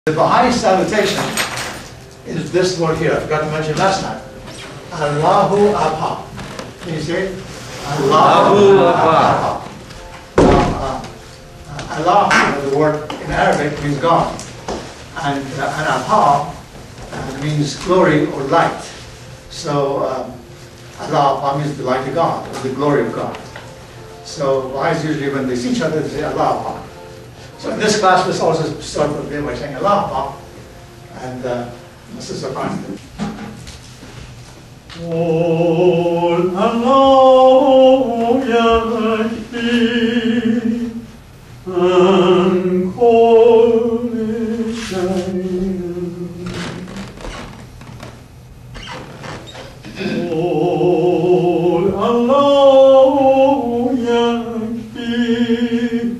The Baha'i salutation is this word here. I forgot to mention last time. Allahu Akbar. Can you say it? Allahu Akbar. Allah, the word in Arabic, means God. And Akbar means glory or light. So Allah Akbar means the light of God, or the glory of God. So Baha'is usually, when they see each other, they say Allah Akbar. So in this class, let's also start with by saying Allah Akbar, and this is a fun. قل الله يكفي عن كل شيء قل الله يكفي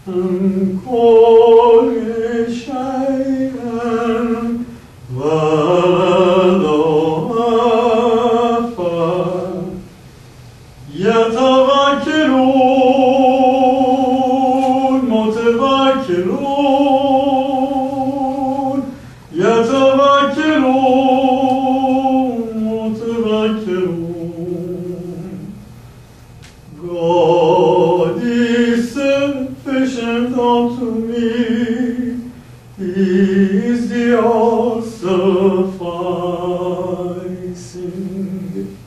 عن كل شيء يتوكلون متوكلون يتوكلون متوكلون. God is sufficient unto me, He is the all-sufficing.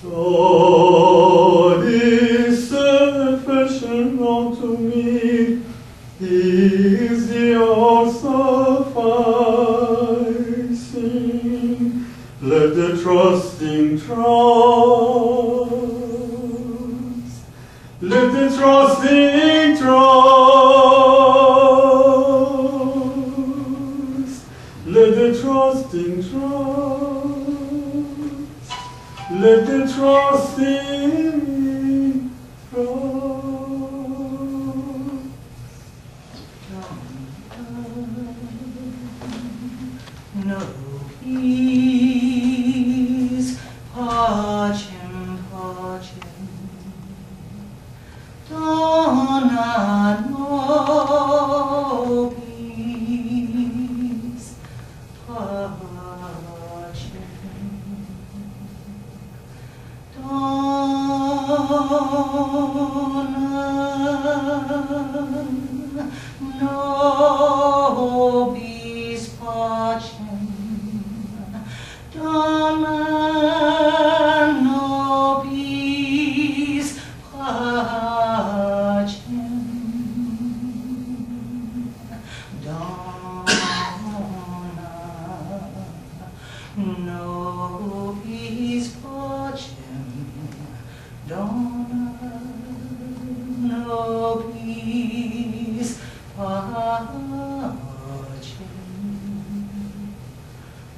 God is sufficient unto me, He is the all-sufficing. Let the trusting trust, let the trusting trust, let the trusting trust, let the trusting trust. No peace, pacem, pacem. Dona no peace, pacem. Dona nobis pacem. Dona nobis pacem. Dona nobis pacem. Dona nobis pacem.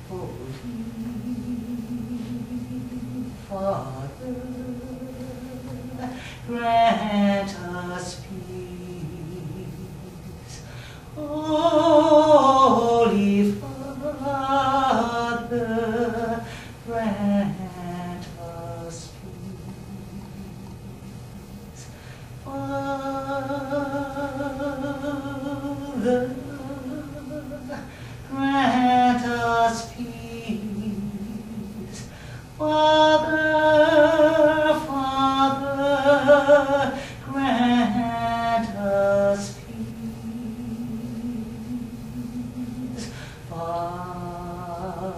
Holy Father, grant us peace. Holy Father, grant us peace. Father, grant us peace. Father, Father, grant us peace. Father,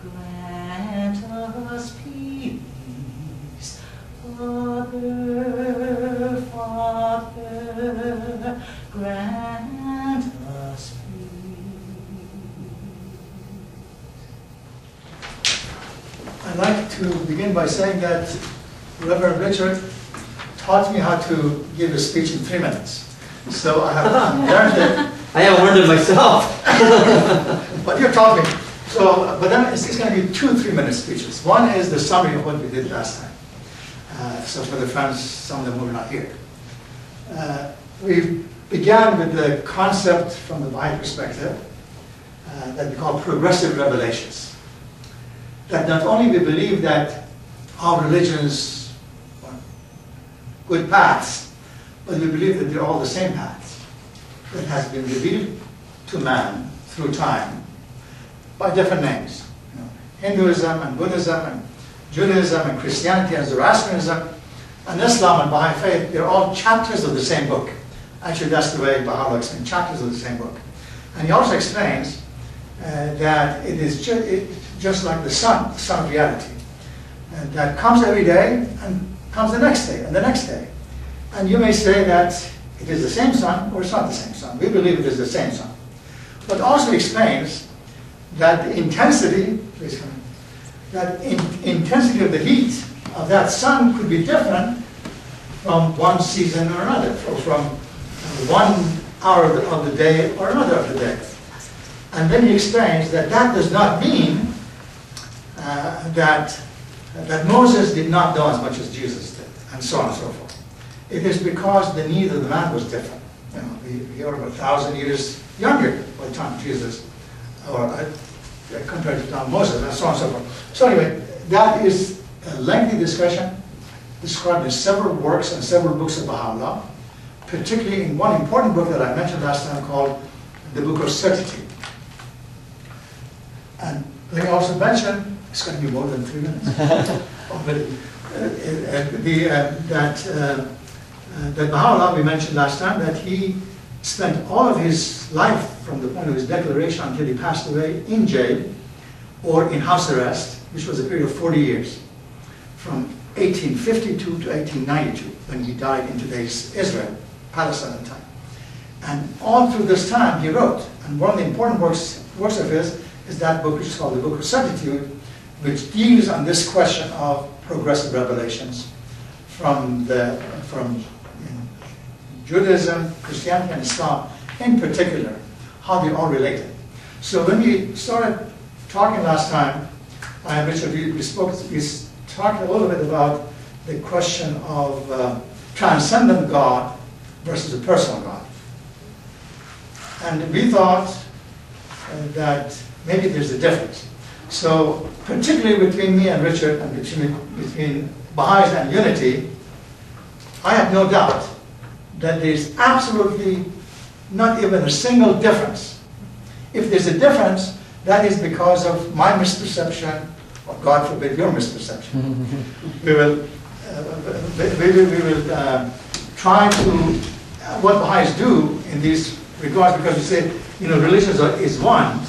grant us peace. Father, Father, grant us peace. I'd like to begin by saying that Reverend Richard taught me how to give a speech in 3 minutes. So I have learned it. I haven't learned it myself. But you taught me. So, but then it's going to be 2 3-minute speeches. One is the summary of what we did last time. So for the friends, some of them who were not here. We began with the concept from the Baha'i perspective that we call progressive revelations. That not only we believe that our religions are good paths, but we believe that they're all the same paths. that has been revealed to man through time by different names. Hinduism and Buddhism and Judaism and Christianity and Zoroastrianism and Islam and Baha'i faith, they're all chapters of the same book. Actually, that's the way Baha'u'llah explains, chapters of the same book. And he also explains that it is just like the sun of reality, that comes every day and comes the next day and the next day. And you may say that it is the same sun or it's not the same sun. We believe it is the same sun. But also explains that the intensity, intensity of the heat of that sun could be different from one season or another, or from 1 hour of the day or another of the day. And then he explains that that does not mean that Moses did not know as much as Jesus did, and so on and so forth. It is because the need of the man was different. We are about 1,000 years younger by the time Jesus, or compared to the time of Moses, and so on and so forth. So anyway, that is a lengthy discussion described in several works and several books of Baha'u'llah, particularly in one important book that I mentioned last time called the Book of Certitude. And let me also mention, it's going to be more than 3 minutes, that Baha'u'llah, we mentioned last time, that he spent all of his life from the point of his declaration until he passed away in jail or in house arrest, which was a period of 40 years, from 1852 to 1892, when he died in today's Israel, Palestine at the time. And all through this time he wrote, and one of the important works of his is that book which is called the Book of Certitude, which deals on this question of progressive revelations from Judaism, Christianity, and Islam in particular, how they all related. So when we started talking last time, I and Richard, we talked a little bit about the question of transcendent God versus a personal God. And we thought that maybe there's a difference. So particularly between me and Richard, and between Baha'is and Unity, I have no doubt that there's absolutely not even a single difference. If there's a difference, that is because of my misperception, or God forbid your misperception. we will try to, what Baha'is do in these regards, because we say, religion is one,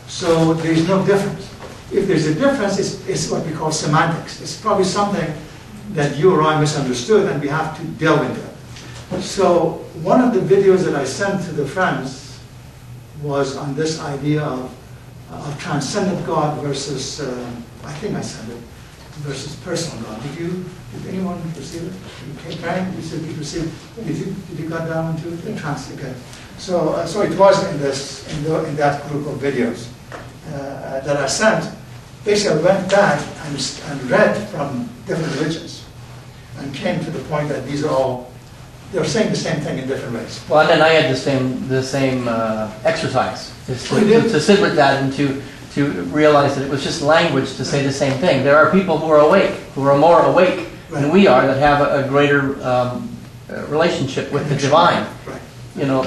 so there is no difference. If there's a difference, it's what we call semantics. It's probably something that you or I misunderstood, and we have to delve into it. So one of the videos that I sent to the friends was on this idea of transcendent God versus, I think I sent it, versus personal God. Did anyone receive it? Okay, you said you received it. Did you got down into it? Okay. So it was in that group of videos that I sent. Basically, I went back and read from different religions and came to the point that these are all, they're saying the same thing in different ways. Well, and then I had the same exercise to sit with that and to realize that it was just language to say the same thing. There are people who are awake, who are more awake than we are, that have a greater relationship with the divine. Right.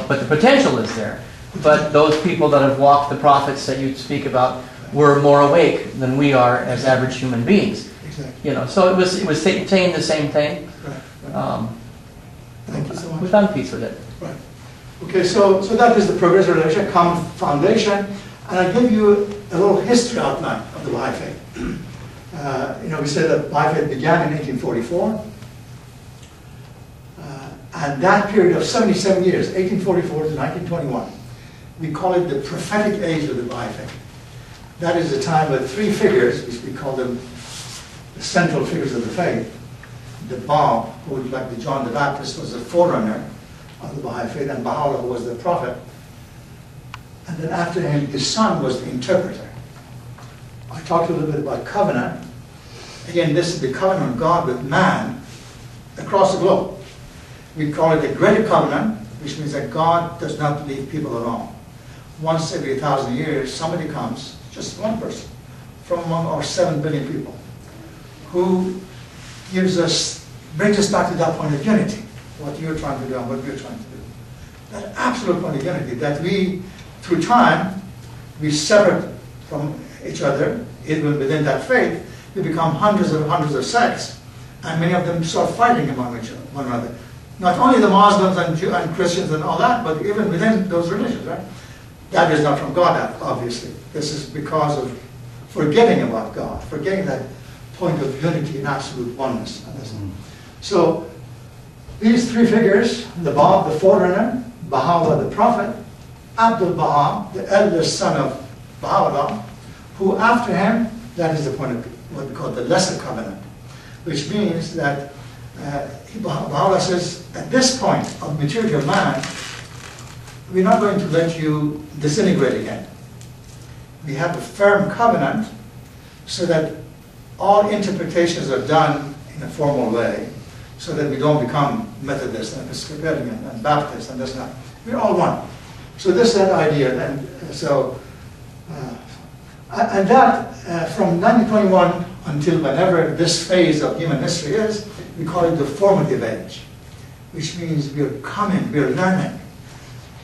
But the potential is there. But those people that have walked the prophets that you speak about were more awake than we are as average human beings. Exactly. So it was saying the same thing. Right. Thank you so much. We found peace with it. Right. Okay, so that is the progressive relation, common foundation, and I give you a little history outline of the Baha'i faith. We said that Baha'i faith began in 1844, and that period of 77 years, 1844 to 1921, we call it the prophetic age of the Baha'i faith. That is the time when 3 figures, which we call them the central figures of the faith, the Bab, who, like the John the Baptist, was the forerunner of the Baha'i faith, and Baha'u'llah was the prophet. And then after him, his son was the interpreter. I talked a little bit about covenant. Again, this is the covenant of God with man across the globe. We call it the greater covenant, which means that God does not leave people alone. Once every 1,000 years, somebody comes, just one person, from among our 7 billion people, who brings us back to that point of unity, what you're trying to do and what we're trying to do. that absolute point of unity, that we, through time, we separate from each other, even within that faith, we become hundreds of sects, and many of them start fighting among one another. Not only the Muslims and Christians and all that, but even within those religions, right? That is not from God, obviously. This is because of forgetting about God, forgetting that point of unity and absolute oneness. So, these three figures, the Bab, the forerunner, Baha'u'llah, the prophet, Abdul Baha, the eldest son of Baha'u'llah, who after him, that is the point of what we call the lesser covenant, which means that Baha'u'llah says, at this point of maturity of man, we're not going to let you disintegrate again. We have a firm covenant so that all interpretations are done in a formal way, so that we don't become Methodist and Episcopalian and Baptist and this and that. We're all one. So this is that idea. And so, and that from 1921 until whenever this phase of human history is, we call it the formative age, which means we're coming, we're learning.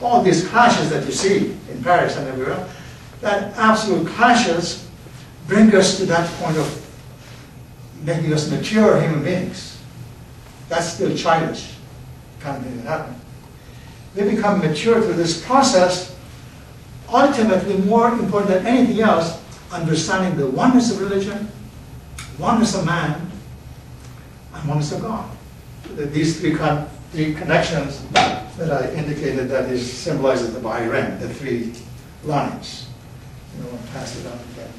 All these clashes that you see in Paris and everywhere, that absolute clashes bring us to that point of making us mature human beings. That's still childish. Can't make it happen. We become mature through this process, ultimately more important than anything else, understanding the oneness of religion, oneness of man, and oneness of God. These three connections that I indicated, that is symbolizes the Baha'i ring, the three lines. You know, I'll pass it on again.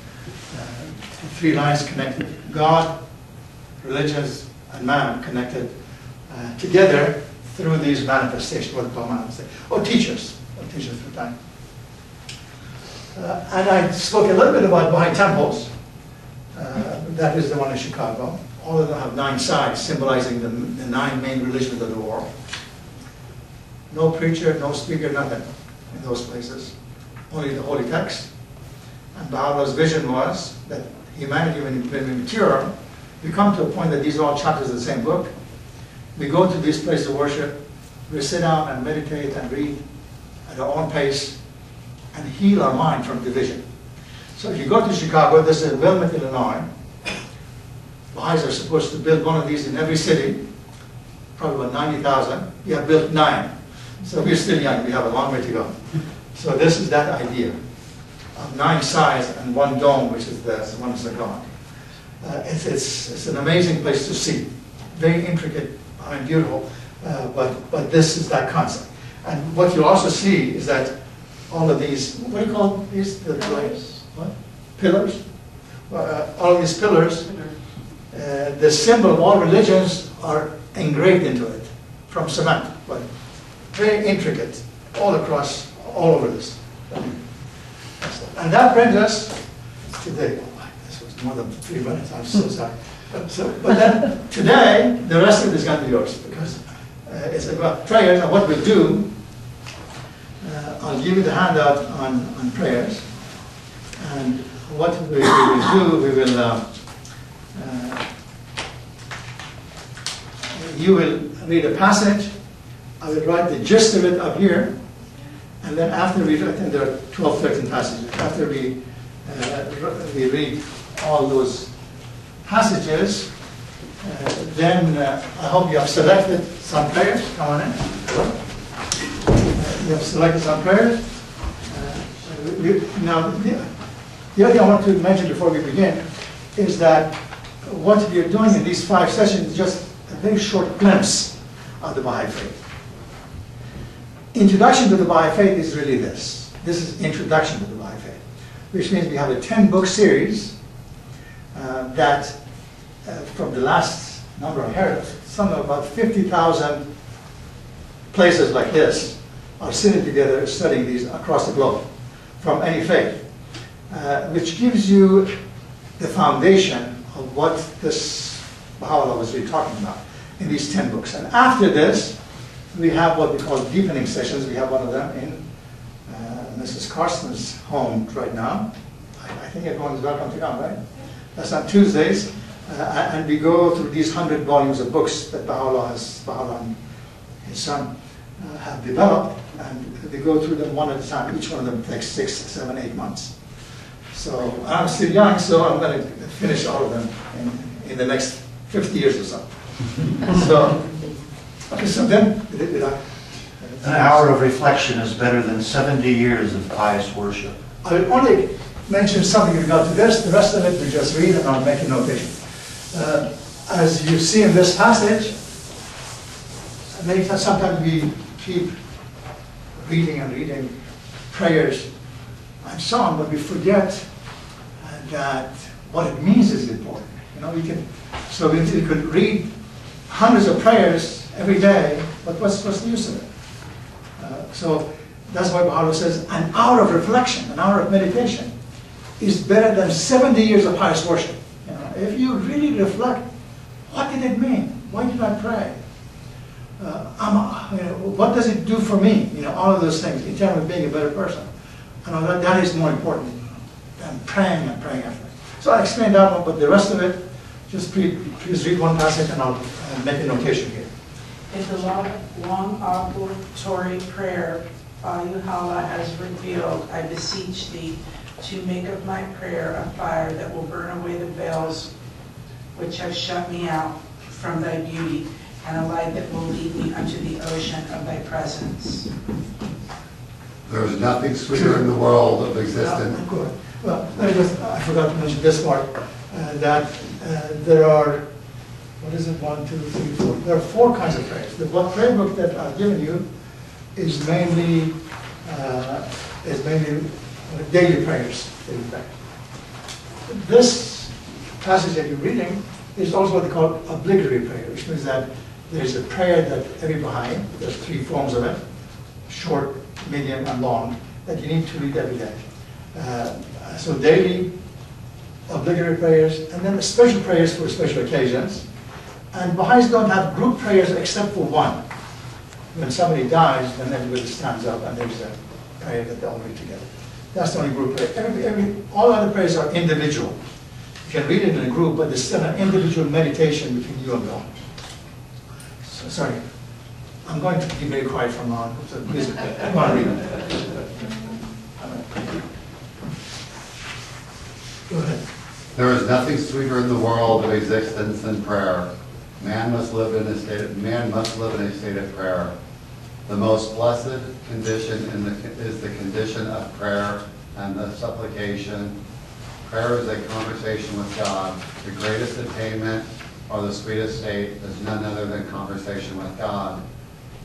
Three lines connected. God, religions, and man connected together through these manifestations, what we call manifestations, or teachers through time. And I spoke a little bit about Baha'i temples. That is the one in Chicago. All of them have 9 sides, symbolizing the 9 main religions of the world. No preacher, no speaker, nothing in those places. Only the holy text. And Baha'u'llah's vision was that humanity, when we mature, we come to a point that these are all chapters of the same book. We go to these places of worship, we sit down and meditate and read at our own pace and heal our mind from division. So if you go to Chicago, this is in Wilmette, Illinois. Baha'is are supposed to build one of these in every city, probably about 90,000. We have built 9. So we're still young, we have a long way to go. So this is that idea of 9 sides and 1 dome, which is the oneness of God. It's an amazing place to see. Very intricate and beautiful, but this is that concept. And what you'll also see is that all of these, what do you call these? Pillars. What? Pillars? All of these pillars, the symbol of all religions are engraved into it from cement, but very intricate, all across, all over this. And that brings us today. Oh, this was more than 3 minutes, I'm so sorry. But then today, the rest of it is going to be yours, because it's about prayers. And what we'll do, I'll give you the handout on prayers. And what we will do, we will, you will read a passage. I will write the gist of it up here. And then after we, I think there are 12, 13 passages. After we read all those passages, then I hope you have selected some prayers. Come on in. You have selected some prayers. Now, the other thing I want to mention before we begin is that what we are doing in these 5 sessions is just a very short glimpse of the Baha'i faith. Introduction to the Baha'i faith is really this. This is introduction to the Baha'i faith, which means we have a 10-book series that from the last number I heard, somewhere about 50,000 places like this are sitting together studying these across the globe from any faith, which gives you the foundation of what this Baha'u'llah was really talking about in these 10 books. And after this, we have what we call deepening sessions. We have one of them in Mrs. Carson's home right now. I think everyone's welcome to come, right? That's on Tuesdays. And we go through these 100 volumes of books that Baha'u'llah and his son have developed. and they go through them one at a time. Each one of them takes 6, 7, 8 months. So I'm still young, so I'm going to finish all of them in the next 50 years or so. So then, An hour of reflection is better than 70 years of pious worship. I will only mention something in regard to this. The rest of it we just read and I'll make a notation. As you see in this passage, sometimes we keep reading and reading prayers and so on, but we forget that what it means is important. You know, we could read hundreds of prayers every day, but what's the use of it? So that's why Baha'u'llah says an hour of reflection, an hour of meditation is better than 70 years of pious worship. You know, if you really reflect, what did it mean? Why did I pray? What does it do for me? You know, all of those things in terms of being a better person. And that is more important than praying and praying after. So I explained that one, but the rest of it, just please read one passage and I'll make a notation here. In the long obligatory prayer, Baha'u'llah has revealed, I beseech thee to make of my prayer a fire that will burn away the veils which have shut me out from thy beauty, and a light that will lead me unto the ocean of thy presence. There is nothing sweeter in the world of existence. Good. Well, I forgot to mention this part, that there are, what is it, 1, 2, 3, 4. There are 4 kinds of prayers. The prayer book that I've given you is mainly daily prayers. This passage that you're reading is also what they call obligatory prayer, which means that there's a prayer that every Baha'i, there's 3 forms of it, short, medium, and long, that you need to read every day. So daily, obligatory prayers, and then special prayers for special occasions. And Baha'is don't have group prayers except for one. When somebody dies, then everybody stands up and there's a prayer that they all read together. That's the only group prayer. All other prayers are individual. You can read it in a group, but there's still an individual meditation between you and God. So, sorry, I'm going to be very quiet from now on, so please, come on, read it. Go ahead. There is nothing sweeter in the world of existence than prayer. Man must live in a state of prayer. The most blessed condition is the condition of prayer and the supplication. Prayer is a conversation with God. The greatest attainment or the sweetest state is none other than conversation with God.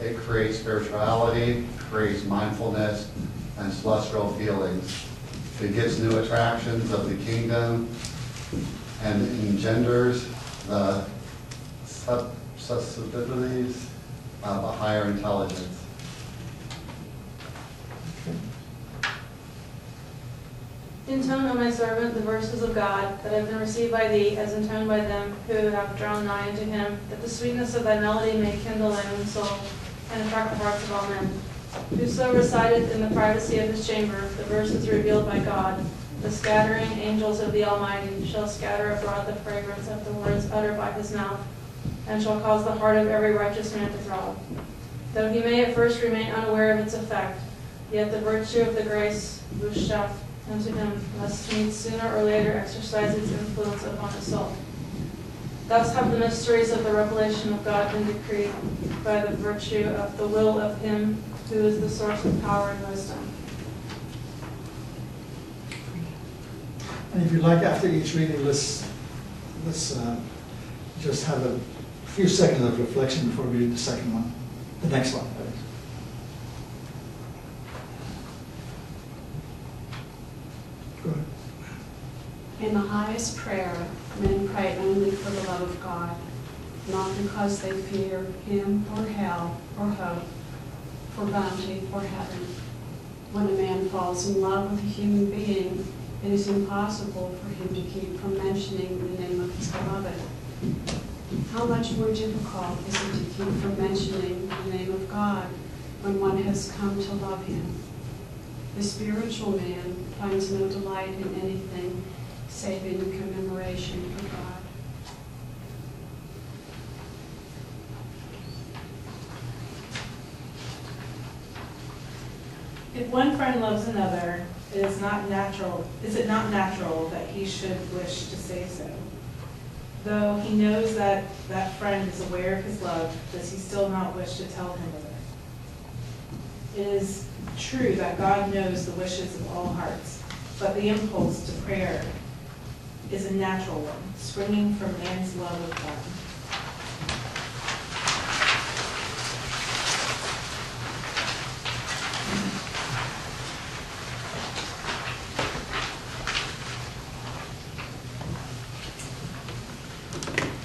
It creates spirituality, creates mindfulness, and celestial feelings. It gives new attractions of the kingdom and engenders the susceptibilities of a higher intelligence. Intone, O my servant, the verses of God that have been received by thee, as intoned by them who have drawn nigh unto him, that the sweetness of thy melody may kindle thine own soul, and attract the hearts of all men. Whoso recideth in the privacy of his chamber the verses revealed by God, the scattering angels of the Almighty shall scatter abroad the fragrance of the words uttered by his mouth, and shall cause the heart of every righteous man to throb. Though he may at first remain unaware of its effect, yet the virtue of the grace vouchsafed unto him must needs sooner or later exercise its influence upon his soul. Thus have the mysteries of the revelation of God been decreed by the virtue of the will of him who is the source of power and wisdom. And if you like, after each reading, let's just have a few seconds of reflection before we read the second one, the next one. Go ahead. In the highest prayer, men pray only for the love of God, not because they fear him or hell or hope for bounty or heaven. When a man falls in love with a human being, it is impossible for him to keep from mentioning the name of his beloved. How much more difficult is it to keep from mentioning the name of God when one has come to love him? The spiritual man finds no delight in anything save in commemoration of God. If one friend loves another, is it not natural that he should wish to say so? Though he knows that that friend is aware of his love, does he still not wish to tell him of it? It is true that God knows the wishes of all hearts, but the impulse to prayer is a natural one, springing from man's love of God.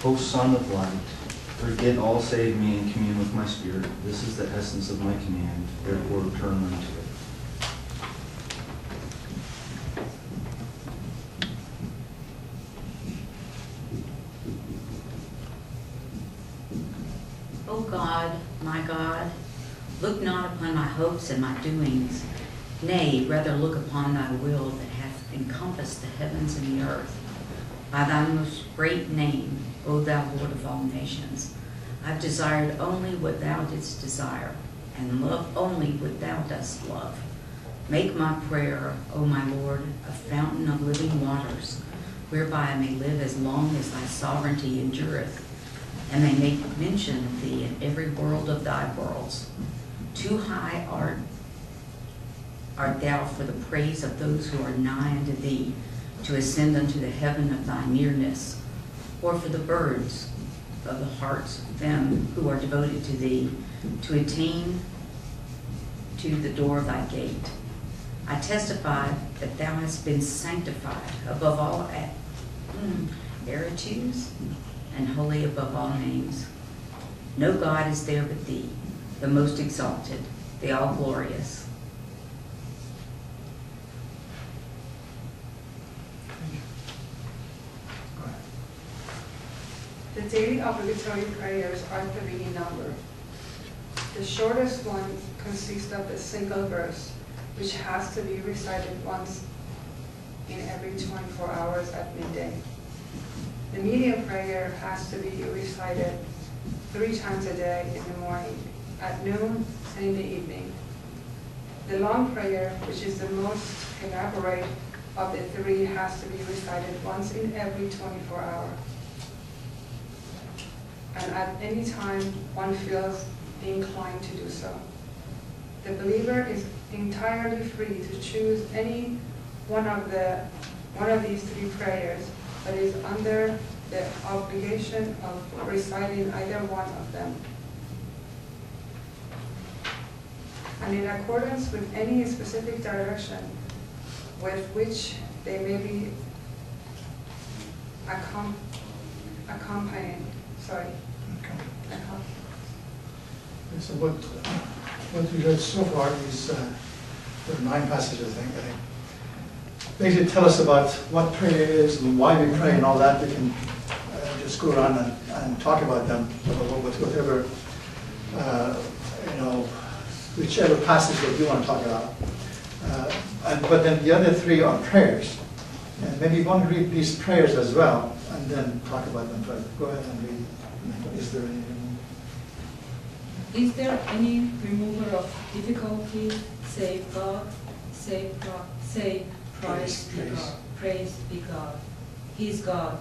O Son of Light, forget all save me and commune with my spirit. This is the essence of my command, therefore turn unto it. O God, my God, look not upon my hopes and my doings, nay, rather look upon thy will that hath encompassed the heavens and the earth. By thy most great name, O thou Lord of all nations, I've desired only what thou didst desire, and love only what thou dost love. Make my prayer, O my Lord, a fountain of living waters, whereby I may live as long as thy sovereignty endureth, and may make mention of thee in every world of thy worlds. Too high art thou for the praise of those who are nigh unto thee, to ascend unto the heaven of thy nearness, or for the birds of the hearts of them who are devoted to thee, to attain to the door of thy gate. I testify that thou hast been sanctified above all attitudes, and holy above all names. No God is there but thee, the most exalted, the all-glorious. The daily obligatory prayers are 3 in number. The shortest one consists of a single verse, which has to be recited once in every 24 hours at midday. The medium prayer has to be recited 3 times a day in the morning, at noon, and in the evening. The long prayer, which is the most elaborate of the 3, has to be recited once in every 24 hours. And at any time one feels inclined to do so. The believer is entirely free to choose any one of these 3 prayers, but is under the obligation of reciting either one of them. And in accordance with any specific direction with which they may be accompanying. So what we read so far is there are 9 passages, I think. Basically tell us about what prayer is and why we pray and all that. We can just go around and talk about them, whatever, whichever passage that you want to talk about. But then the other 3 are prayers. And maybe you want to read these prayers as well and then talk about them further. Go ahead and read. Is there any remover of difficulty save God? Save Christ be God. Praise be God. He is God.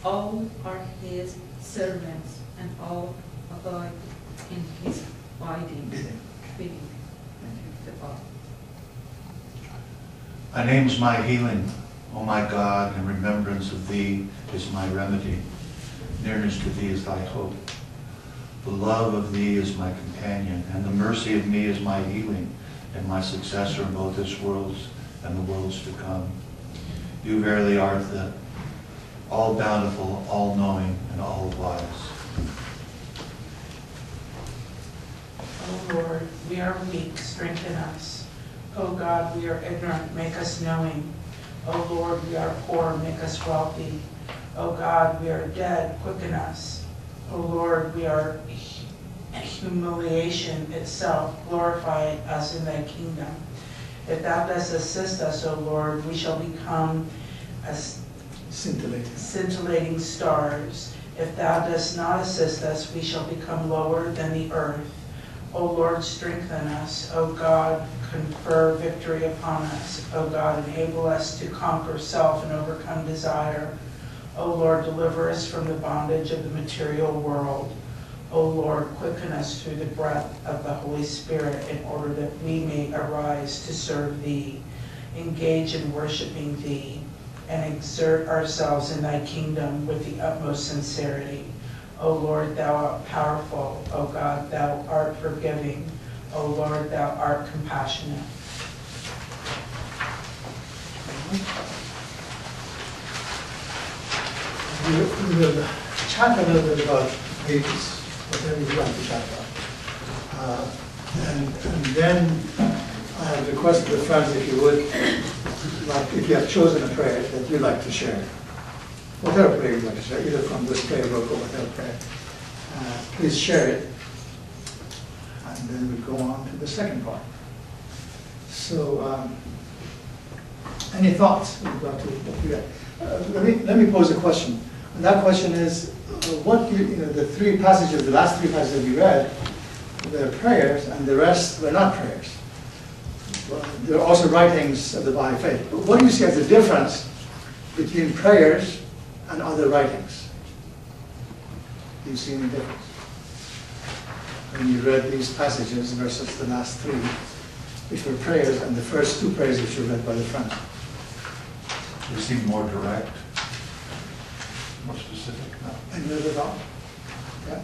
All are his servants, and all abide in his bidding. Thy name is my healing, O my God, and remembrance of thee is my remedy. Nearness to thee is thy hope. The love of thee is my companion, and the mercy of me is my healing, and my successor in both this world and the worlds to come. You verily art the all-bountiful, all-knowing, and all-wise. O Lord, we are weak, strengthen us. O God, we are ignorant, make us knowing. O Lord, we are poor, make us wealthy. O God, we are dead, quicken us. O Lord, we are humiliation itself, glorify us in thy kingdom. If thou dost assist us, O Lord, we shall become as scintillating stars. If thou dost not assist us, we shall become lower than the earth. O Lord, strengthen us. O God, confer victory upon us. O God, enable us to conquer self and overcome desire. O Lord, deliver us from the bondage of the material world. O Lord, quicken us through the breath of the Holy Spirit in order that we may arise to serve Thee, engage in worshiping Thee, and exert ourselves in Thy kingdom with the utmost sincerity. O Lord, Thou art powerful. O God, Thou art forgiving. O Lord, Thou art compassionate. We will chat a little bit about babies, whatever you like to chat about. And then I have requested the friends, if you would, like if you have chosen a prayer that you'd like to share, whatever prayer you'd like to share, either from this prayer book or whatever prayer, please share it. And then we go on to the second part. So, any thoughts with regard to what we read? Let me pose a question. And that question is, the three passages, the last three passages we read, were prayers, and the rest were not prayers. Well, there are also writings of the Baha'i faith. But what do you see as the difference between prayers and other writings? Do you see any difference when you read these passages versus the last three, which were prayers, and the first two prayers which were read by the friends? They seem more direct, more specific. No. Any other thought? Yeah.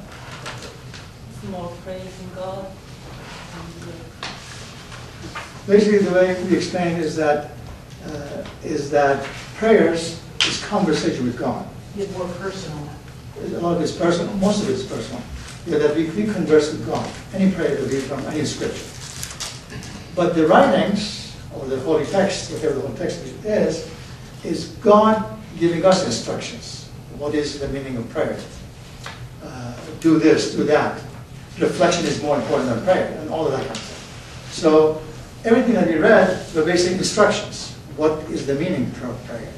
It's more praising God. Basically, the way we explain is that prayers is conversation with God. It's more personal. A lot of it's personal, most of it's personal. Yeah, that we converse with God. Any prayer that we from any scripture. But the writings, or the holy text, whatever the holy text is God giving us instructions. What is the meaning of prayer? Do this, do that. Reflection is more important than prayer, and all of that kind of stuff. So everything that we read were basically instructions. What is the meaning of prayer?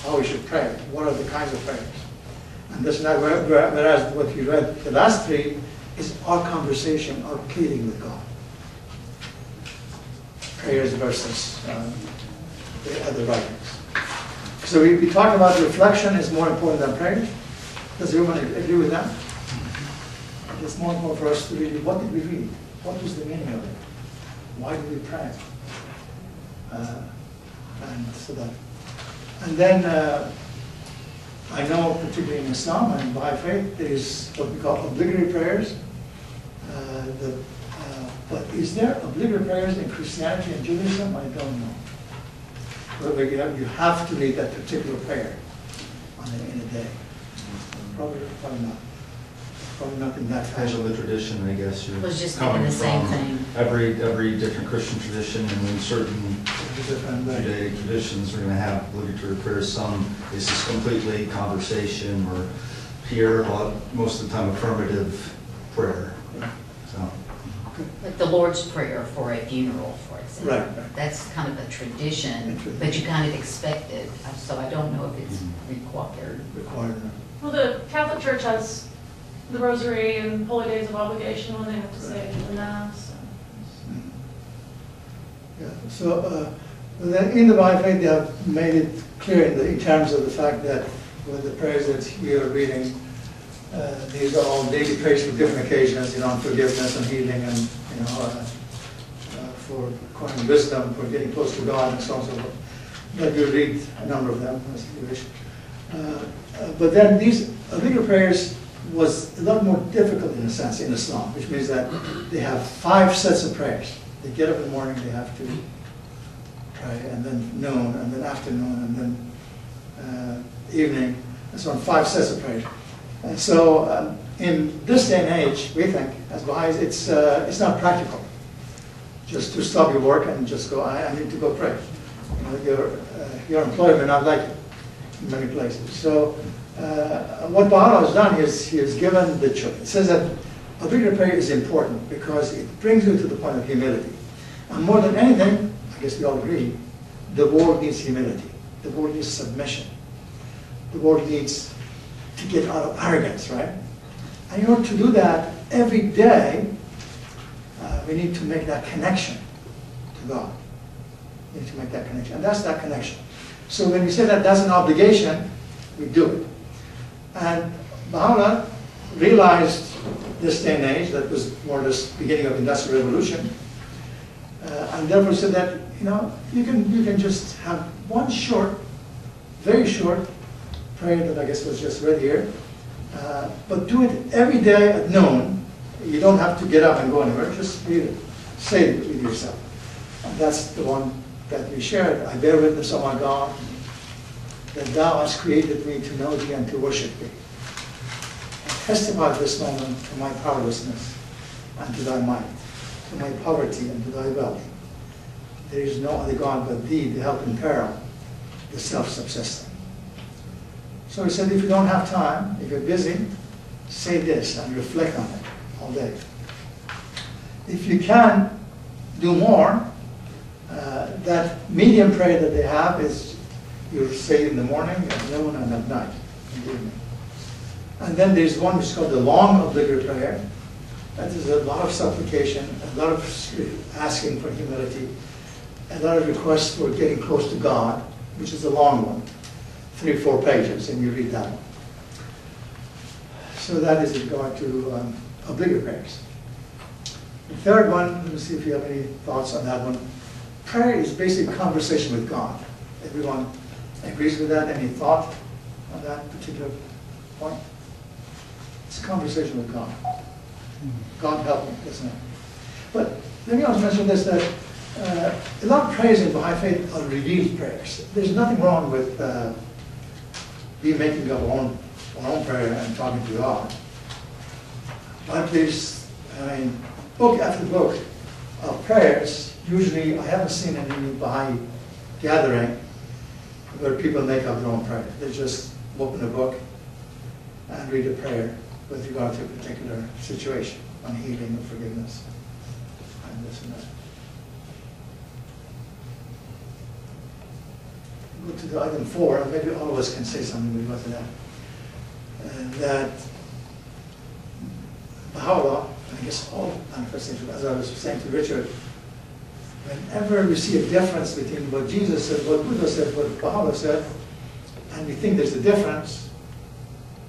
How we should pray? What are the kinds of prayers? And this and that, whereas what we read, the last three, is our conversation, our pleading with God. Prayers versus the other writings. So we talk about reflection is more important than prayers. Does everyone agree with that? It's more important for us to read what did we read? What was the meaning of it? Why did we pray? And so that. And then I know, particularly in Islam and Baha'i faith, there is what we call obligatory prayers. But is there obligatory prayers in Christianity and Judaism? I don't know. But you have to read that particular prayer in a day. Probably not. Probably not in that fashion. Depends on the tradition, I guess. You're was just coming thinking the same from thing. Every different Christian tradition, and then certain Judaic traditions are going to have obligatory prayers. Some is just completely conversation or peer, most of the time affirmative prayer. So. Like the Lord's Prayer for a funeral, for example. Right. That's kind of a tradition, but you kind of expect it. So I don't know if it's required. Well, the Catholic Church has the Rosary and Holy Days of Obligation when they have to say the Mass. Yeah. So in the Baha'i faith, they have made it clear in terms of the fact that with the prayers that we are reading, these are all daily prayers for different occasions, on forgiveness and healing, and for acquiring wisdom, for getting close to God, and so on and so forth. But we'll read a number of them as you wish. But then these obligatory prayers was a lot more difficult in a sense in Islam, which means that they have 5 sets of prayers. They get up in the morning, they have to pray, and then noon, and then afternoon, and then evening, and so on, 5 sets of prayers. And so in this day and age, we think, as Baha'is, it's not practical just to stop your work and just go, I need to go pray. Your employer may not like it in many places. So what Baha'u'llah has done is he has given the choice. It says that obligatory prayer is important because it brings you to the point of humility. And more than anything, I guess we all agree, the world needs humility. The world needs submission. The world needs to get out of arrogance, right? And in order to do that, every day we need to make that connection to God. We need to make that connection. And that's that connection. So when we say that that's an obligation, we do it. And Baha'u'llah realized this day and age, that was more or less the beginning of the Industrial Revolution, and therefore said that, you can just have one short, very short prayer that I guess was just read here, but do it every day at noon. You don't have to get up and go anywhere, just read it. Say it with yourself. And that's the one that we shared. I bear witness, O my God, that thou hast created me to know thee and to worship thee. I testify at this moment to my powerlessness and to thy might, to my poverty and to thy wealth. There is no other God but thee, the help in peril, the self-subsisting. So he said, if you don't have time, if you're busy, say this and reflect on it all day. If you can do more, that medium prayer that they have is you say it in the morning, at noon, and at night, in the evening. And then there's one which is called the long obligatory prayer. That is a lot of supplication, a lot of asking for humility, a lot of requests for getting close to God, which is a long one, 3 or 4 pages, and you read that one. So that is in regard to obligatory prayers. The third one, let me see if you have any thoughts on that one. Prayer is basically conversation with God. Everyone agrees with that? Any thought on that particular point? It's a conversation with God. God help me, isn't it? But let me also mention this, that a lot of prayers in Baha'i faith are revealed prayers. There's nothing wrong with we making up our own prayer and talking to God. But there's, book after book of prayers. Usually, I haven't seen any Baha'i gathering where people make up their own prayer. They just open a book and read a prayer with regard to a particular situation on healing or forgiveness and this and that. Go to the item 4, and maybe all of us can say something with regard to that. That Baha'u'llah, I guess all manifestations, as I was saying to Richard, whenever we see a difference between what Jesus said, what Buddha said, what Baha'u'llah said, and we think there's a difference,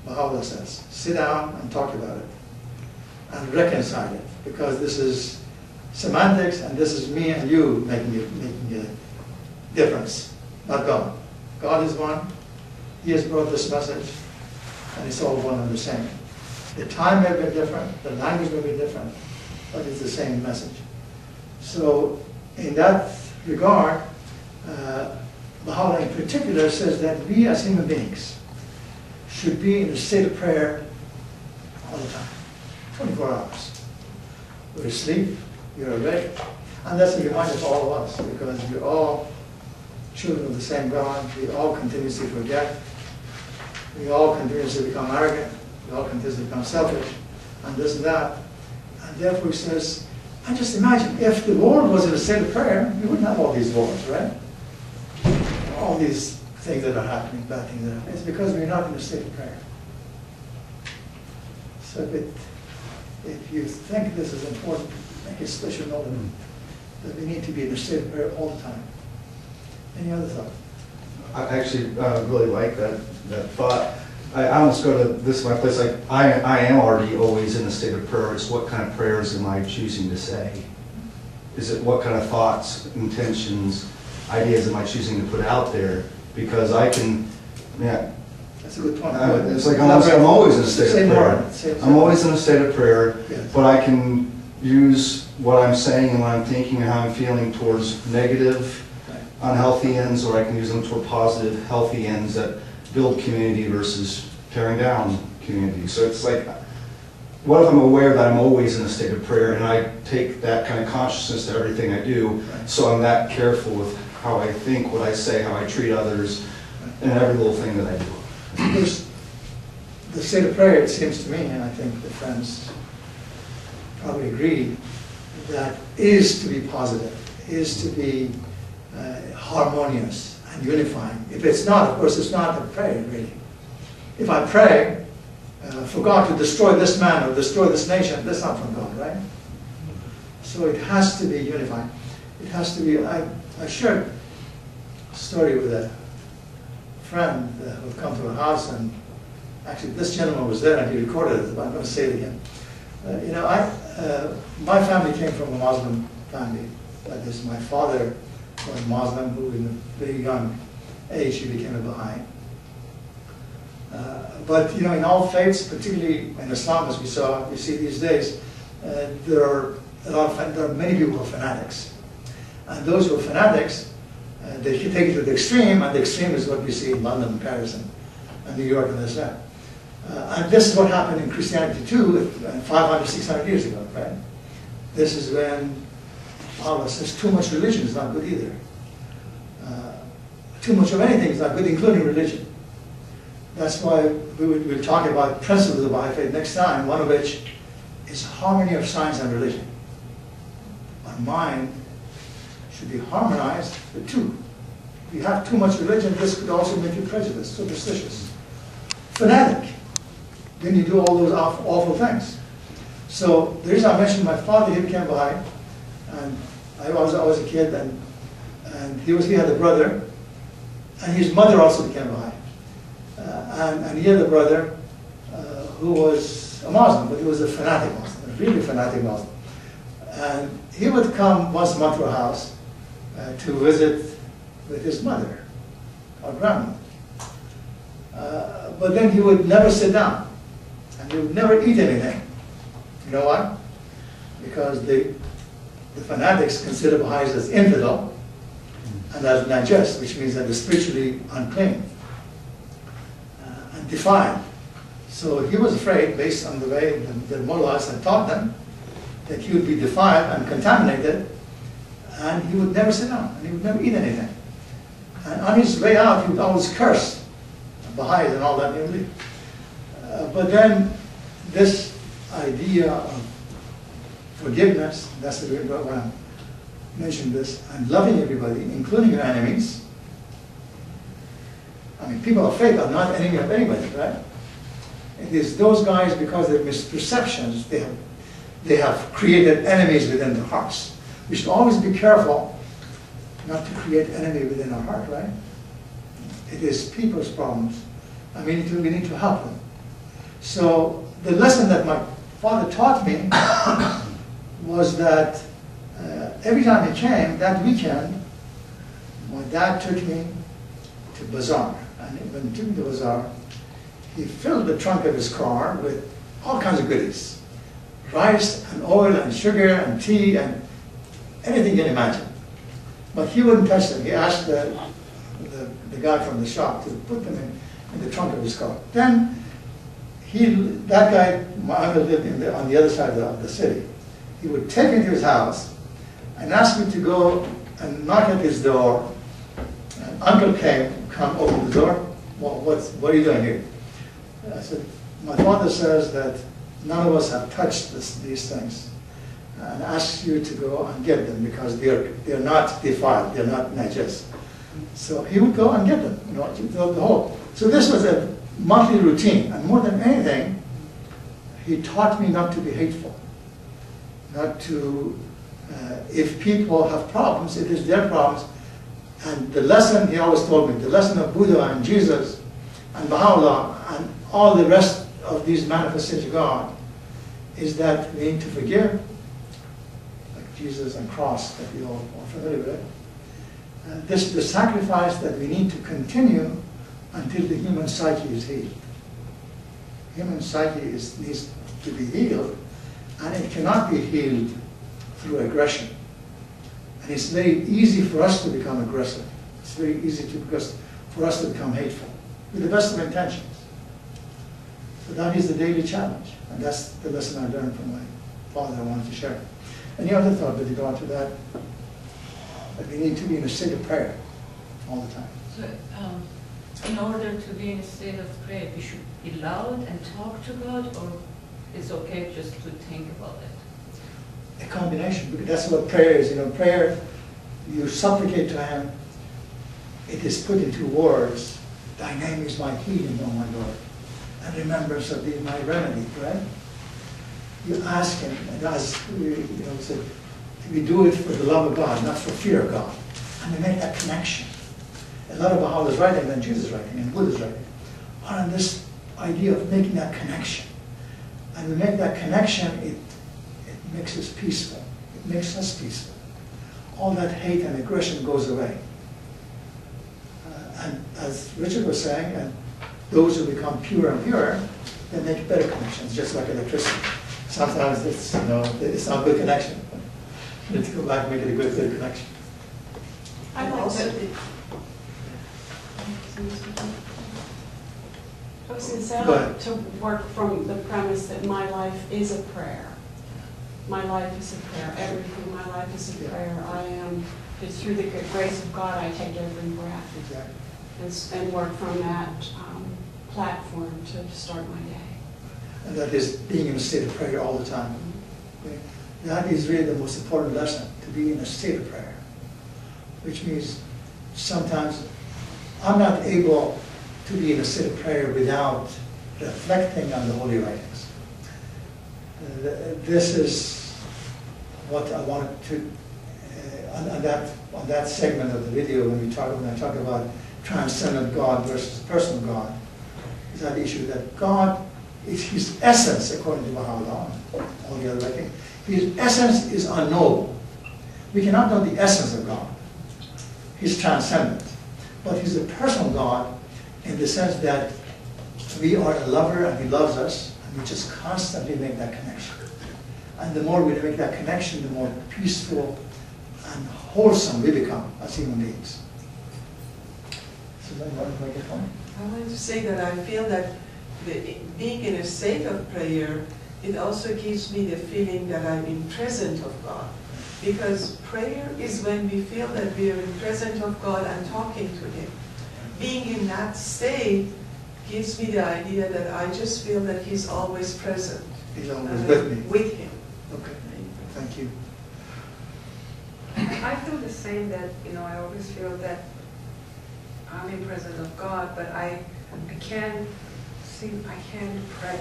Baha'u'llah says, sit down and talk about it and reconcile it, because this is semantics and this is me and you making a difference, not God. God is one, He has brought this message, and it's all one and the same. The time may be different, the language may be different, but it's the same message. So in that regard, Baha'u'llah in particular says that we as human beings should be in a state of prayer all the time, 24 hours. We're asleep, you're awake, and that's a reminder for all of us, because we're all children of the same God. We all continuously forget. We all continuously become arrogant. We all continuously become selfish, and this and that. And therefore he says, and just imagine, if the world was in a state of prayer, we wouldn't have all these wars, right? All these things that are happening, bad things that are happening. It's because we're not in a state of prayer. So if you think this is important, make a special note of it, that we need to be in a state of prayer all the time. Any other thought? I actually really like that thought. I almost go to this my place, like I am already always in a state of prayer. It's what kind of prayers am I choosing to say? Is it what kind of thoughts, intentions, ideas am I choosing to put out there? Because I can, that's a good point. It's like I'm always in a state of prayer. I'm always in a state of prayer, but I can use what I'm saying and what I'm thinking and how I'm feeling towards negative, unhealthy ends, or I can use them toward positive, healthy ends that build community versus tearing down community. So it's like, what if I'm aware that I'm always in a state of prayer, and I take that kind of consciousness to everything I do, so I'm that careful with how I think, what I say, how I treat others, and every little thing that I do. Because the state of prayer, it seems to me, and I think the friends probably agree, that is to be positive, is to be harmonious and unifying. If it's not, of course, it's not a prayer, really. If I pray for God to destroy this man or destroy this nation, that's not from God, right? So it has to be unified. It has to be, I shared a story with a friend who come to our house, and actually this gentleman was there and he recorded it, but I'm going to say it again. My family came from a Muslim family. That is, my father was Muslim, who in a very young age he became a Baha'i. But in all faiths, particularly in Islam, as we see these days, there are many people who are fanatics, and those who are fanatics, they take it to the extreme, and the extreme is what we see in London, and Paris, and New York, and this and that. And this is what happened in Christianity too, 500, 600 years ago, right? This is when Allah says too much religion is not good either. Too much of anything is not good, including religion. That's why we'll talk about principles of Baha'i faith next time, one of which is harmony of science and religion. Our mind should be harmonized, the two. If you have too much religion, this could also make you prejudiced, superstitious, fanatic. Then you do all those awful things. So the reason I mentioned my father, he became Baha'i, and I was a kid, and he had a brother, and his mother also became Baha'i. And he had a brother who was a Muslim, but he was a fanatic Muslim, a really fanatic Muslim. And he would come once a month to our house to visit with his mother, our grandma. But then he would never sit down, and he would never eat anything. You know why? Because the fanatics consider Baha'is as infidel and as najas, which means that they're spiritually unclean and defiled. So he was afraid, based on the way the mullahs had taught them, that he would be defiled and contaminated, and he would never sit down, and he would never eat anything. And on his way out, he would always curse Baha'is and all that. But then this idea of forgiveness, that's the reason why I mentioned this, and loving everybody, including your enemies. I mean, people of faith are not enemy of anybody, right? It is those guys, because of their misperceptions, they have created enemies within their hearts. We should always be careful not to create enemy within our heart, right? It is people's problems, and we need to help them. So the lesson that my father taught me was that every time he came, that weekend, my dad took me to bazaar. And when he took me to bazaar, he filled the trunk of his car with all kinds of goodies. Rice and oil and sugar and tea and anything you can imagine. But he wouldn't touch them. He asked the guy from the shop to put them in the trunk of his car. Then that guy, my uncle lived on the other side of the city. He would take me to his house and ask me to go and knock at his door. And uncle come open the door. Well, what are you doing here? I said, my father says that none of us have touched these things, and asks you to go and get them because they're not defiled, they're not najas. So he would go and get them, the whole. So this was a monthly routine, and more than anything, he taught me not to be hateful, not to. If people have problems, it is their problems. And the lesson, he always told me, the lesson of Buddha and Jesus and Baha'u'llah and all the rest of these manifestations of God is that we need to forgive, like Jesus and cross that we all are familiar with. The sacrifice that we need to continue until the human psyche is healed. Human psyche needs to be healed, and it cannot be healed through aggression. And it's very easy for us to become aggressive. It's very easy for us to become hateful, with the best of intentions. So that is the daily challenge, and that's the lesson I learned from my father I wanted to share. Any other thought with regard to that? That we need to be in a state of prayer all the time. So, in order to be in a state of prayer, we should be loud and talk to God, or it's okay just to think about it? A combination, because that's what prayer is. Prayer, you supplicate to Him, it is put into words. Thy name is my healing, O my Lord, and remembrance of Thee my remedy, right? You ask Him, and as said, We do it for the love of God, not for fear of God. And we make that connection. A lot of Baha'u'llah's writing, and Jesus' writing, and Buddha's writing, are on this idea of making that connection. And we make that connection, it makes us peaceful. It makes us peaceful. All that hate and aggression goes away. And as Richard was saying, and those who become purer and purer, they make better connections, just like electricity. Sometimes it's, it's not a good connection. You need to go back and make it a good connection. I also I was going to say, I Go like ahead. to work from the premise that my life is a prayer. My life is a prayer. Everything in my life is a prayer. I am, it's through the grace of God I take every breath. Exactly. And work from that platform to start my day. And that is being in a state of prayer all the time. Okay? That is really the most important lesson, to be in a state of prayer. Which means sometimes I'm not able to be in a state of prayer without reflecting on the holy writings. This is what I wanted to, on that segment of the video when I talk about transcendent God versus personal God, is that issue that God is his essence, according to Baha'u'llah, all the other writings. His essence is unknowable. We cannot know the essence of God. He's transcendent. But he's a personal God in the sense that we are a lover and he loves us, and we just constantly make that connection. And the more we make that connection, the more peaceful and wholesome we become as human beings. So then you want to make a point? I wanted to say that I feel that being in a state of prayer, it also gives me the feeling that I'm in presence of God. Because prayer is when we feel that we are in presence of God and talking to Him. Being in that state gives me the idea that I just feel that He's always present. He's always with me. With Him. Okay, thank you. I feel the same, that, I always feel that I'm in presence of God, but I can't pray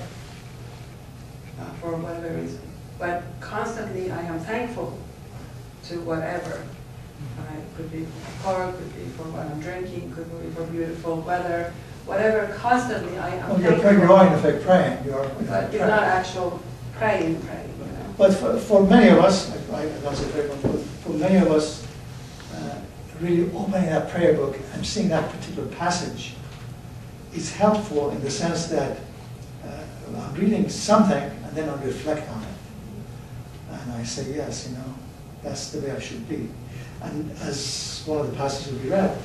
for whatever reason. But constantly I am thankful to whatever. It could be for park, could be for what I'm drinking, could be for beautiful weather, whatever. Constantly I am Well, thankful. you're in effect praying. But it's not actual praying. But for many of us, I don't say pray, but for many of us, really opening that prayer book and seeing that particular passage is helpful in the sense that I'm reading something and then I reflect on it. And I say, yes, that's the way I should be. And as one of the passages we read,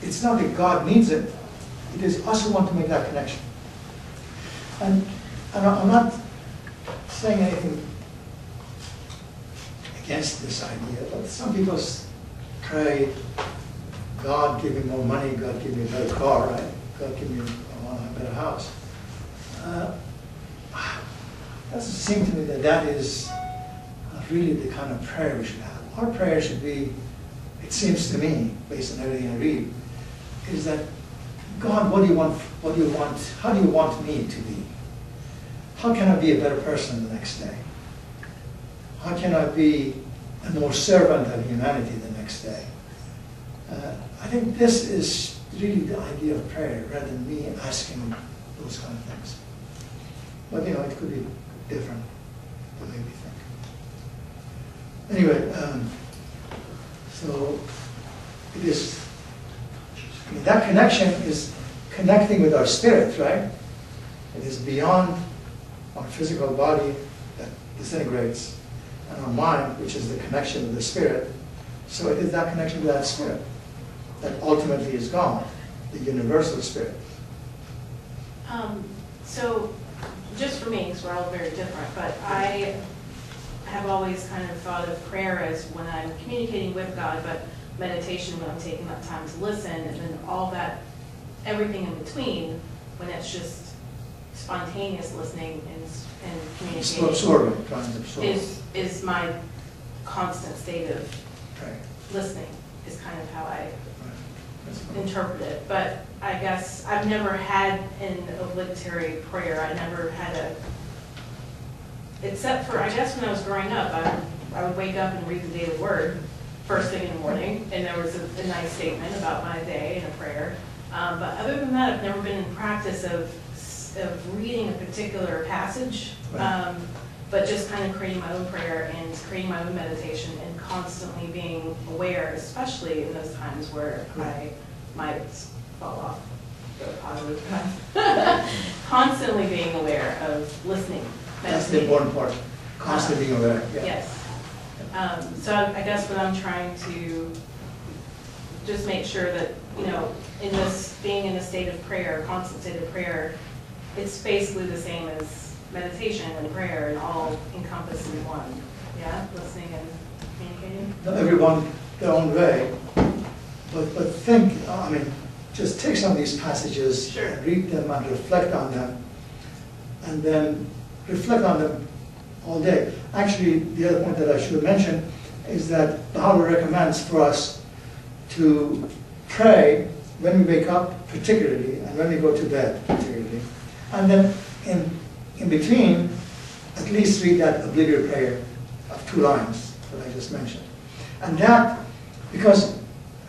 it's not that God needs it, it is us who want to make that connection. And I'm not saying anything against this idea, but some people pray, God give me more money, God give me a better car, right? God give me a better house. It doesn't seem to me that is really the kind of prayer we should have. Our prayer should be, it seems to me, based on everything I read, is that, God, what do you want, how do you want me to be? How can I be a better person the next day? How can I be a more servant of humanity the next day? I think this is really the idea of prayer, rather than me asking those kind of things. But it could be different the way we think. Anyway, so it is, that connection is connecting with our spirit, right? It is beyond our physical body that disintegrates, and our mind, which is the connection with the spirit. So it is that connection with that spirit that ultimately is God, the universal spirit. So, just for me, because we're all very different, but I have always kind of thought of prayer as when I'm communicating with God, but meditation when I'm taking that time to listen, and then all that, everything in between, when it's just spontaneous listening and communicating, Absorbing, trying to absorb. is my constant state of Right. listening, is kind of how I interpret it. But I guess I've never had an obligatory prayer. I never had except for, I guess when I was growing up, I would wake up and read the daily word first thing in the morning, and there was a nice statement about my day and a prayer. But other than that, I've never been in practice of reading a particular passage, but just kind of creating my own prayer and creating my own meditation and constantly being aware, especially in those times where I might fall off the positive path. Constantly being aware of listening. That's the important part. Constantly being aware. Yeah. Yes. So I guess what I'm trying to just make sure that, you know, in this, being in a state of prayer, constant state of prayer, it's basically the same as meditation and prayer and all encompassed in one. Yeah? Listening and communicating? Not everyone their own way, but think, I mean, just take some of these passages, and read them and reflect on them, and then reflect on them all day. Actually, the other point that I should mention is that Baha'u'llah recommends for us to pray when we wake up, particularly, and when we go to bed, particularly. And then in between, at least read that obligatory prayer of 2 lines that I just mentioned. And that, because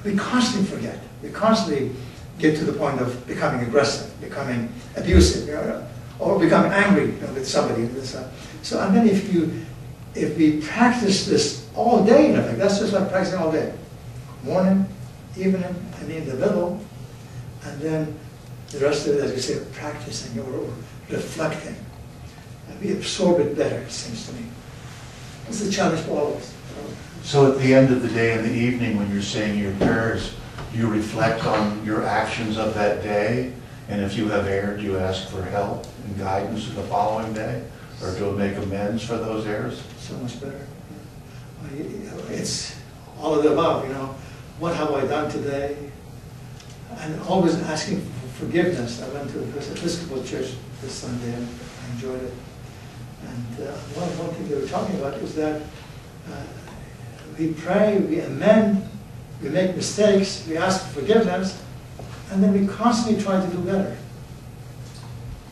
we constantly forget, we constantly get to the point of becoming aggressive, becoming abusive, you know, or becoming angry, you know, with somebody. So, and then if we practice this all day, in effect, that's just like practicing all day, morning, evening, and in the middle, and then the rest of it, as you say, practicing or reflecting, and we absorb it better, it seems to me. It's a challenge for all of us. So at the end of the day, in the evening, when you're saying your prayers, you reflect on your actions of that day, and if you have erred, you ask for help and guidance for the following day, or to make amends for those errors? So much better. It's all of the above, you know. What have I done today? And always asking for forgiveness. I went to this Episcopal church this Sunday and I enjoyed it. And one thing they were talking about is that we pray, we amend, we make mistakes, we ask for forgiveness, and then we constantly try to do better.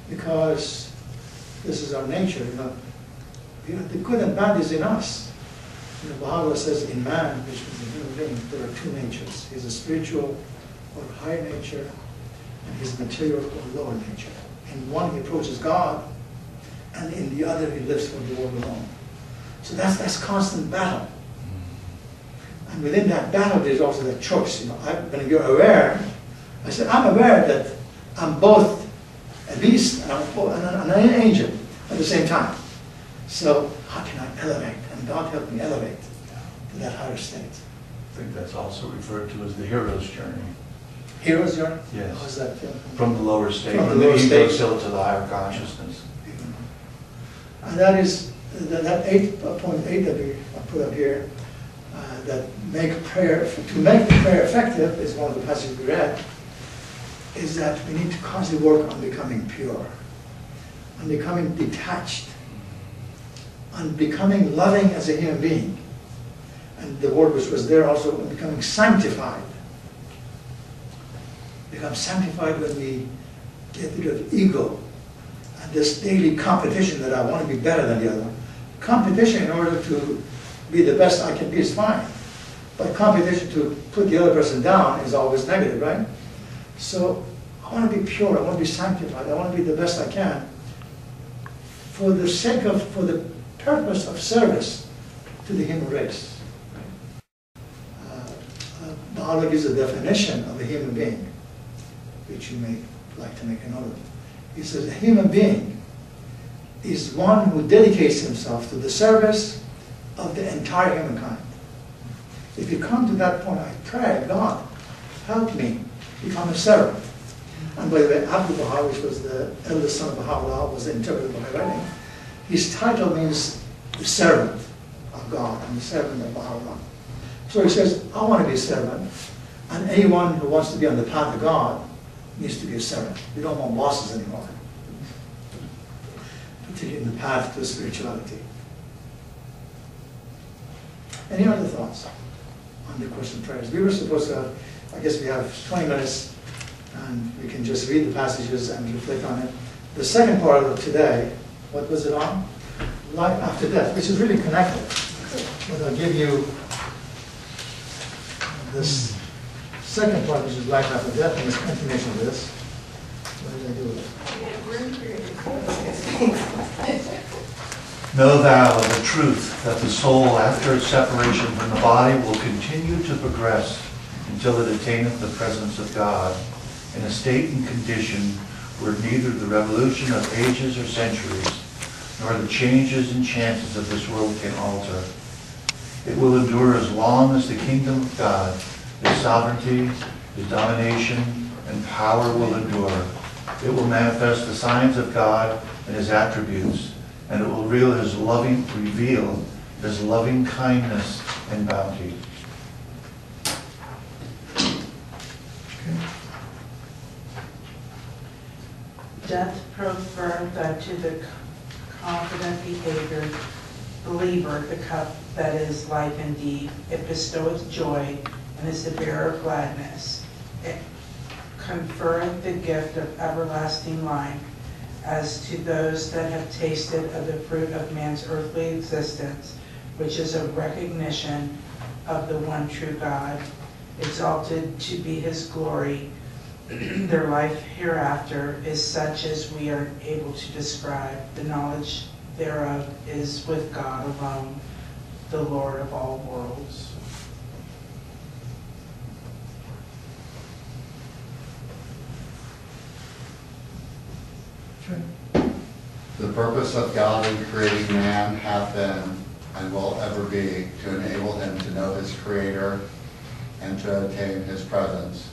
Because this is our nature, you know. The good and bad is in us. You know, Baha'u'llah says in man, which is a human being, there are 2 natures. He's a spiritual or higher nature, and his material or lower nature. In one he approaches God, and in the other he lives for the Lord alone. So that's constant battle. And within that battle there's also that choice. You know, when you're aware, I said, I'm aware that I'm both a beast and I'm an angel at the same time. So how can I elevate? And God help me elevate to that higher state. I think that's also referred to as the hero's journey. Hero's journey? Yes. How is that? From the lower state, from from the the lower ego state still to the higher consciousness. And that is, that 8.8 that we put up here, that make prayer, to make the prayer effective, is one of the passages we read, is that we need to constantly work on becoming pure, on becoming detached, on becoming loving as a human being. And the word which was there also, on becoming sanctified. Become sanctified when we get rid of ego and this daily competition that I want to be better than the other. Competition in order to be the best I can be is fine. But competition to put the other person down is always negative, right? So I want to be pure, I want to be sanctified, I want to be the best I can for the sake of, for the purpose of service to the human race. Baha'u'llah gives a definition of a human being, which you may like to make a note of. He says a human being is one who dedicates himself to the service of the entire humankind. If you come to that point, I pray, God, help me become a servant. And by the way, Abdul Baha, which was the eldest son of Baha'u'llah, was the interpreter of my writing. His title means the servant of God and the servant of Baha'u'llah. So he says, I want to be a servant, and anyone who wants to be on the path of God needs to be a servant. We don't want bosses anymore, particularly in the path to spirituality. Any other thoughts on the question of prayers? We were supposed to have, I guess we have 20 minutes, and we can just read the passages and reflect on it. The second part of today, what was it on? Life after death, which is really connected. But I'll give you this second part, which is life after death, and this continuation of this. What did I do with it? Know thou the truth that the soul, after its separation from the body, will continue to progress until it attaineth the presence of God in a state and condition where neither the revolution of ages or centuries nor the changes and chances of this world can alter. It will endure as long as the kingdom of God, His sovereignty, His domination, and power will endure. It will manifest the signs of God and His attributes, and it will reveal His loving kindness and bounty. Death proves that to the confident believer, the cup that is life indeed. It bestoweth joy and is the bearer of gladness. It conferreth the gift of everlasting life, as to those that have tasted of the fruit of man's earthly existence, which is a recognition of the one true God, exalted to be His glory. Their life hereafter is such as we are able to describe. The knowledge thereof is with God alone, the Lord of all worlds. The purpose of God in creating man hath been and will ever be to enable him to know his Creator and to attain His presence.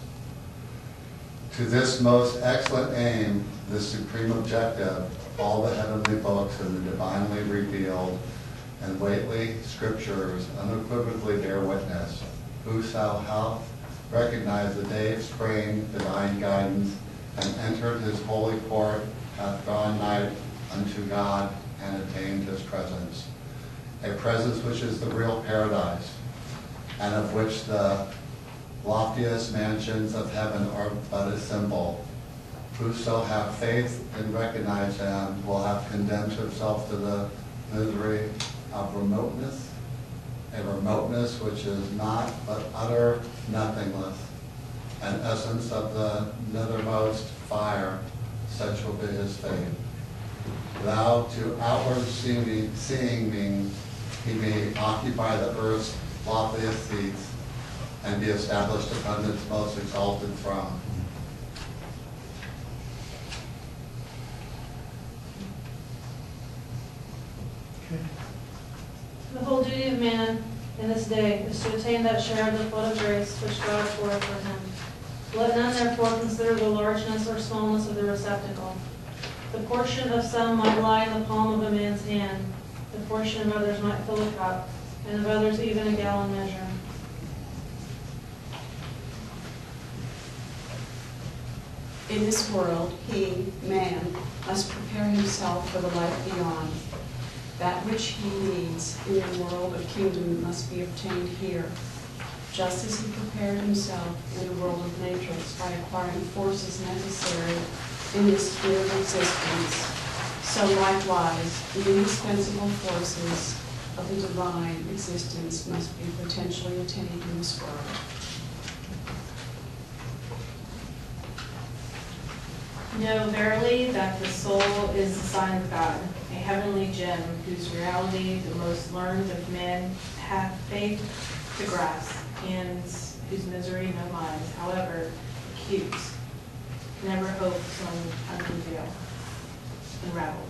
To this most excellent aim, this supreme objective, all the heavenly books and the divinely revealed and weighty scriptures unequivocally bear witness. Whoso hath recognized the day of spring, divine guidance, and entered His holy court, hath drawn nigh unto God and attained His presence. A presence which is the real paradise, and of which the loftiest mansions of heaven are but a symbol. Whoso have faith and recognize Him will have condemned himself to the misery of remoteness, a remoteness which is not but utter nothingness, an essence of the nethermost fire. Such will be his fate. Thou to outward seeing means he may occupy the earth's loftiest seats and be established upon its most exalted throne. The whole duty of man in this day is to attain that share of the flood of grace which God poureth for him. Let none therefore consider the largeness or smallness of the receptacle. The portion of some might lie in the palm of a man's hand, the portion of others might fill a cup, and of others even a gallon measure. In this world, he, man, must prepare himself for the life beyond. That which he needs in the world of kingdom must be obtained here, just as he prepared himself in the world of matrix by acquiring forces necessary in this sphere of existence. So likewise, the indispensable forces of the divine existence must be potentially attained in this world. Know verily that the soul is the sign of God, a heavenly gem, whose reality the most learned of men hath faith to grasp, and whose misery no mind, however acute, never hope to unravel.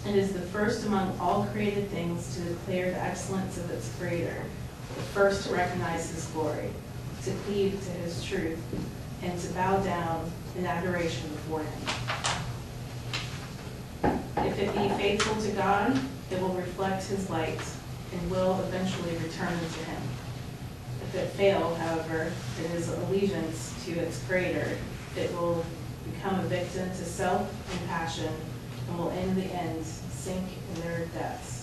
It is the first among all created things to declare the excellence of its Creator, the first to recognize His glory, to cleave to His truth, and to bow down in adoration before Him. If it be faithful to God, it will reflect His light and will eventually return to Him. If it fail, however, in its allegiance to its Creator, it will become a victim to self and passion, and will in the end sink in their depths.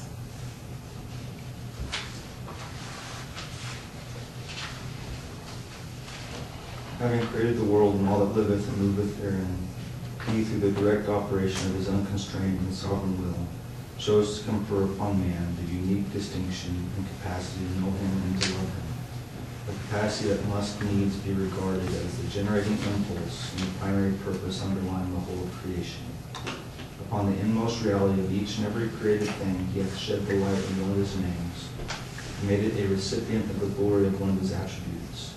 Having created the world and all that liveth and moveth therein, he, through the direct operation of His unconstrained and sovereign will, so as to confer upon man the unique distinction and capacity to know him and to love him. A capacity that must needs be regarded as the generating impulse and the primary purpose underlying the whole of creation. Upon the inmost reality of each and every created thing, he hath shed the light of one of his names, and made it a recipient of the glory of one of his attributes.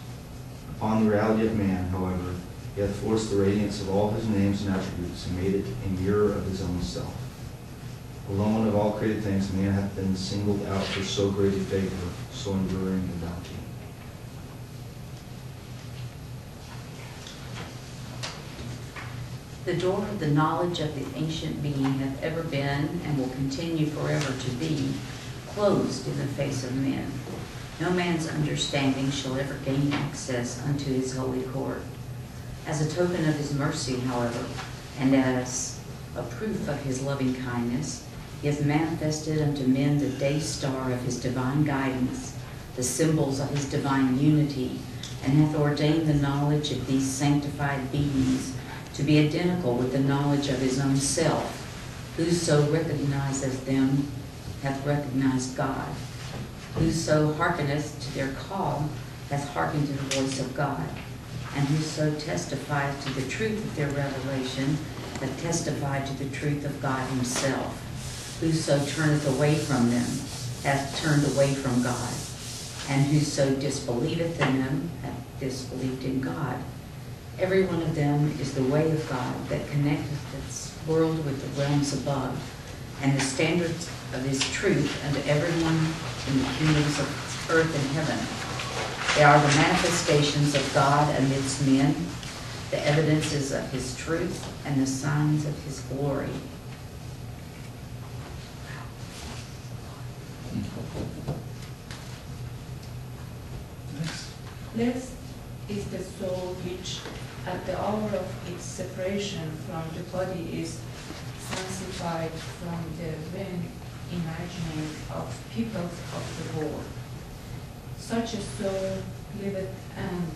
Upon the reality of man, however, he hath forced the radiance of all his names and attributes, and made it a mirror of his own self. Alone of all created things, man hath been singled out for so great a favor, so enduring a bounty. The door of the knowledge of the ancient being hath ever been, and will continue forever to be, closed in the face of men. No man's understanding shall ever gain access unto his holy court. As a token of his mercy, however, and as a proof of his loving kindness, he hath manifested unto men the day star of his divine guidance, the symbols of his divine unity, and hath ordained the knowledge of these sanctified beings to be identical with the knowledge of his own self. Whoso recognizeth them hath recognized God. Whoso hearkeneth to their call hath hearkened to the voice of God. And whoso testifieth to the truth of their revelation hath testified to the truth of God himself. Whoso turneth away from them hath turned away from God. And whoso disbelieveth in them hath disbelieved in God. Every one of them is the way of God that connecteth this world with the realms above, and the standards of his truth unto everyone in the kingdoms of earth and heaven. They are the manifestations of God amidst men, the evidences of his truth, and the signs of his glory. Blessed is the soul which, at the hour of its separation from the body, is sanctified from the vain imagining of peoples of the world. Such a soul liveth and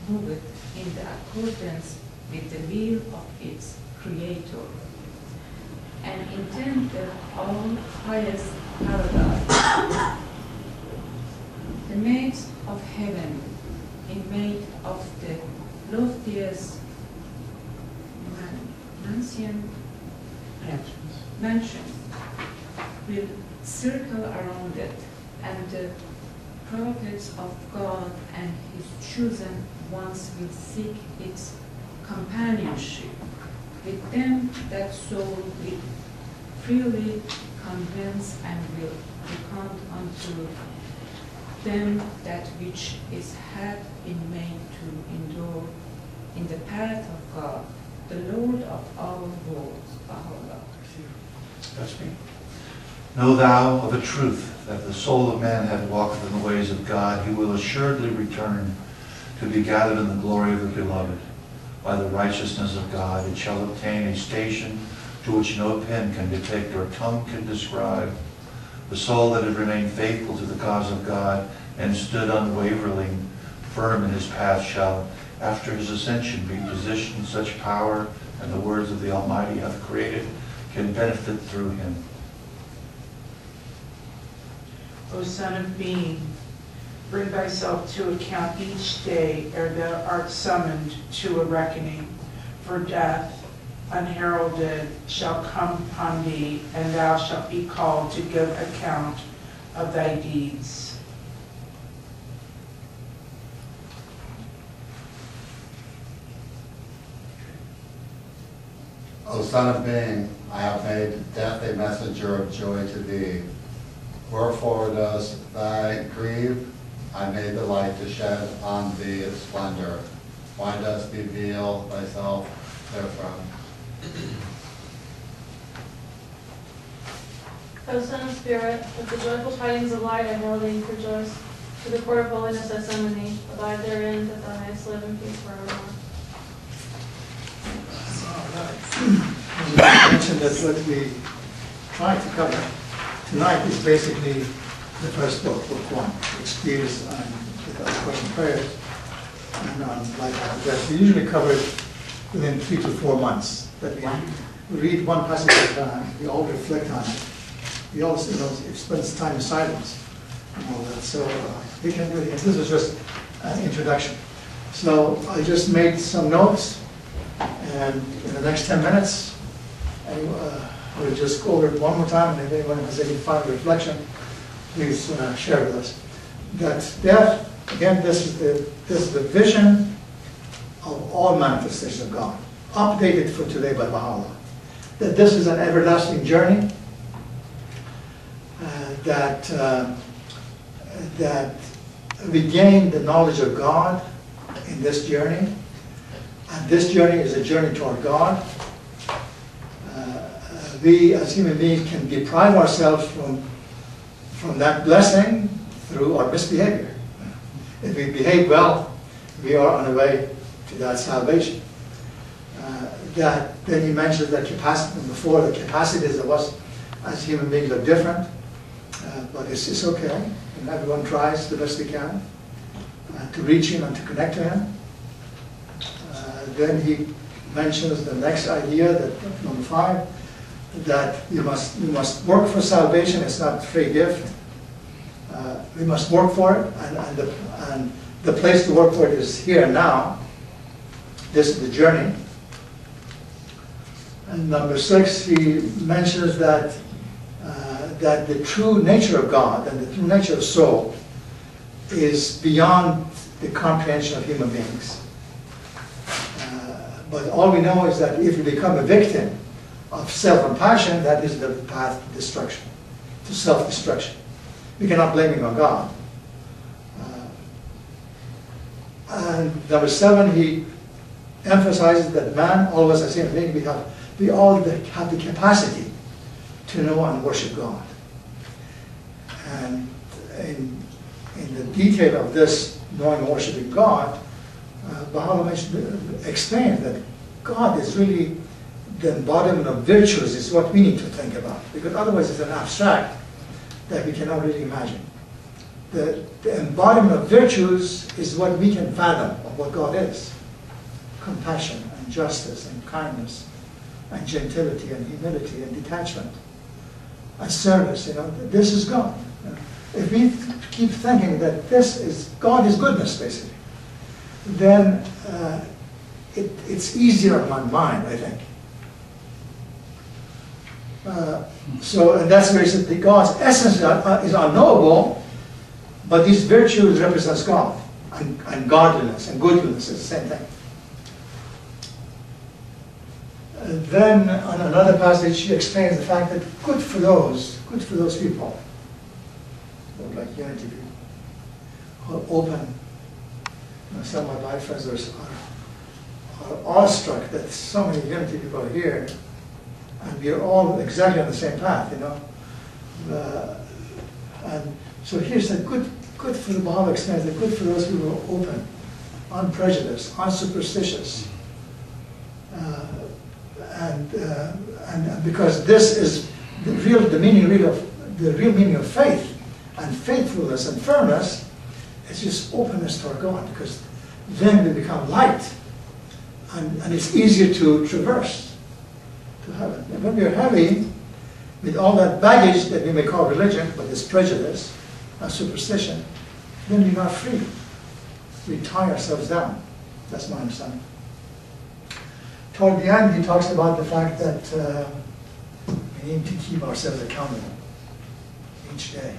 moveth in the accordance with the will of its Creator, and intend the all highest paradise. The maids of heaven, in made of the loftiest mansions, will circle around it, and the prophets of God and his chosen ones will seek its companionship. With them that soul will freely convince and will recount unto them that which had been made to endure in the path of God, the Lord of our worlds, Baha'u'llah. That's me. Know thou of a truth that the soul of man hath walked in the ways of God, he will assuredly return to be gathered in the glory of the beloved. By the righteousness of God it shall obtain a station to which no pen can depict or tongue can describe. The soul that had remained faithful to the cause of God and stood unwavering, firm in his path, shall, after his ascension, be positioned in such power, and the words of the Almighty hath created can benefit through him. O Son of Being, bring thyself to account each day ere thou art summoned to a reckoning. For death, unheralded, shall come upon thee, and thou shalt be called to give account of thy deeds. O Son of Being, I have made death a messenger of joy to thee. Wherefore dost thou grieve? I made the light to shed on thee its splendor. Why dost thou veil thyself therefrom? O Son of Spirit, with the joyful tidings of light I hail thee, rejoice. To the court of holiness I summon thee, abide therein, that thou mayest live in peace forevermore. As I mentioned, that what we try to cover tonight is basically the first book, Book One, which deals with our question prayers. And like that, we usually cover it within 3 to 4 months. That we read one passage at a time, we all reflect on it, he also, he spends time in silence and all that. So he can do it. This is just an introduction. So I just made some notes, and in the next 10 minutes, we'll just go over it one more time, and if anyone has any final reflection, please share with us. That death, again, this is the vision of all manifestations of God, updated for today by Baha'u'llah. That this is an everlasting journey, that we gain the knowledge of God in this journey, and this journey is a journey toward God. We as human beings can deprive ourselves from that blessing through our misbehavior. If we behave well, we are on the way to that salvation. Then he mentions that capacity before, the capacities of us as human beings are different, but it's okay, and everyone tries the best they can to reach him and to connect to him. Then he mentions the next idea, that number 5, that you must work for salvation. It's not a free gift. We must work for it, and the place to work for it is here and now. This is the journey. And number 6, he mentions that that the true nature of God and the true nature of soul is beyond the comprehension of human beings. But all we know is that if we become a victim of self and passion, that is the path to destruction, to self-destruction. We cannot blame it on God. And number 7, he emphasizes that man, all of us as human beings, we all have the capacity to know and worship God. And in the detail of this knowing and worshiping God, Baha'u'llah explains that God is really the embodiment of virtues, is what we need to think about, because otherwise it's an abstract that we cannot really imagine. The embodiment of virtues is what we can fathom of what God is. Compassion and justice and kindness and gentility and humility and detachment and service. This is God. If we keep thinking that God is goodness, basically, then it's easier on my mind, I think. And that's where he said that God's essence is unknowable, but these virtues represents God, and godliness and goodness is the same thing. And then on another passage, he explains the fact that good for those people, like Unity people, who are open. Some of my friends are awestruck that so many Unity people are here, and we are all exactly on the same path, and so here's the good for the Baha'u'llah experience, the good for those people who are open, unprejudiced, unsuperstitious, and because this is the real meaning of faith and faithfulness and firmness. It's just openness toward God, because then we become light, and it's easier to traverse to heaven. And when we are heavy with all that baggage that we may call religion, but it's prejudice and superstition, then we're not free. We tie ourselves down. That's my understanding. Toward the end, he talks about the fact that we need to keep ourselves accountable each day.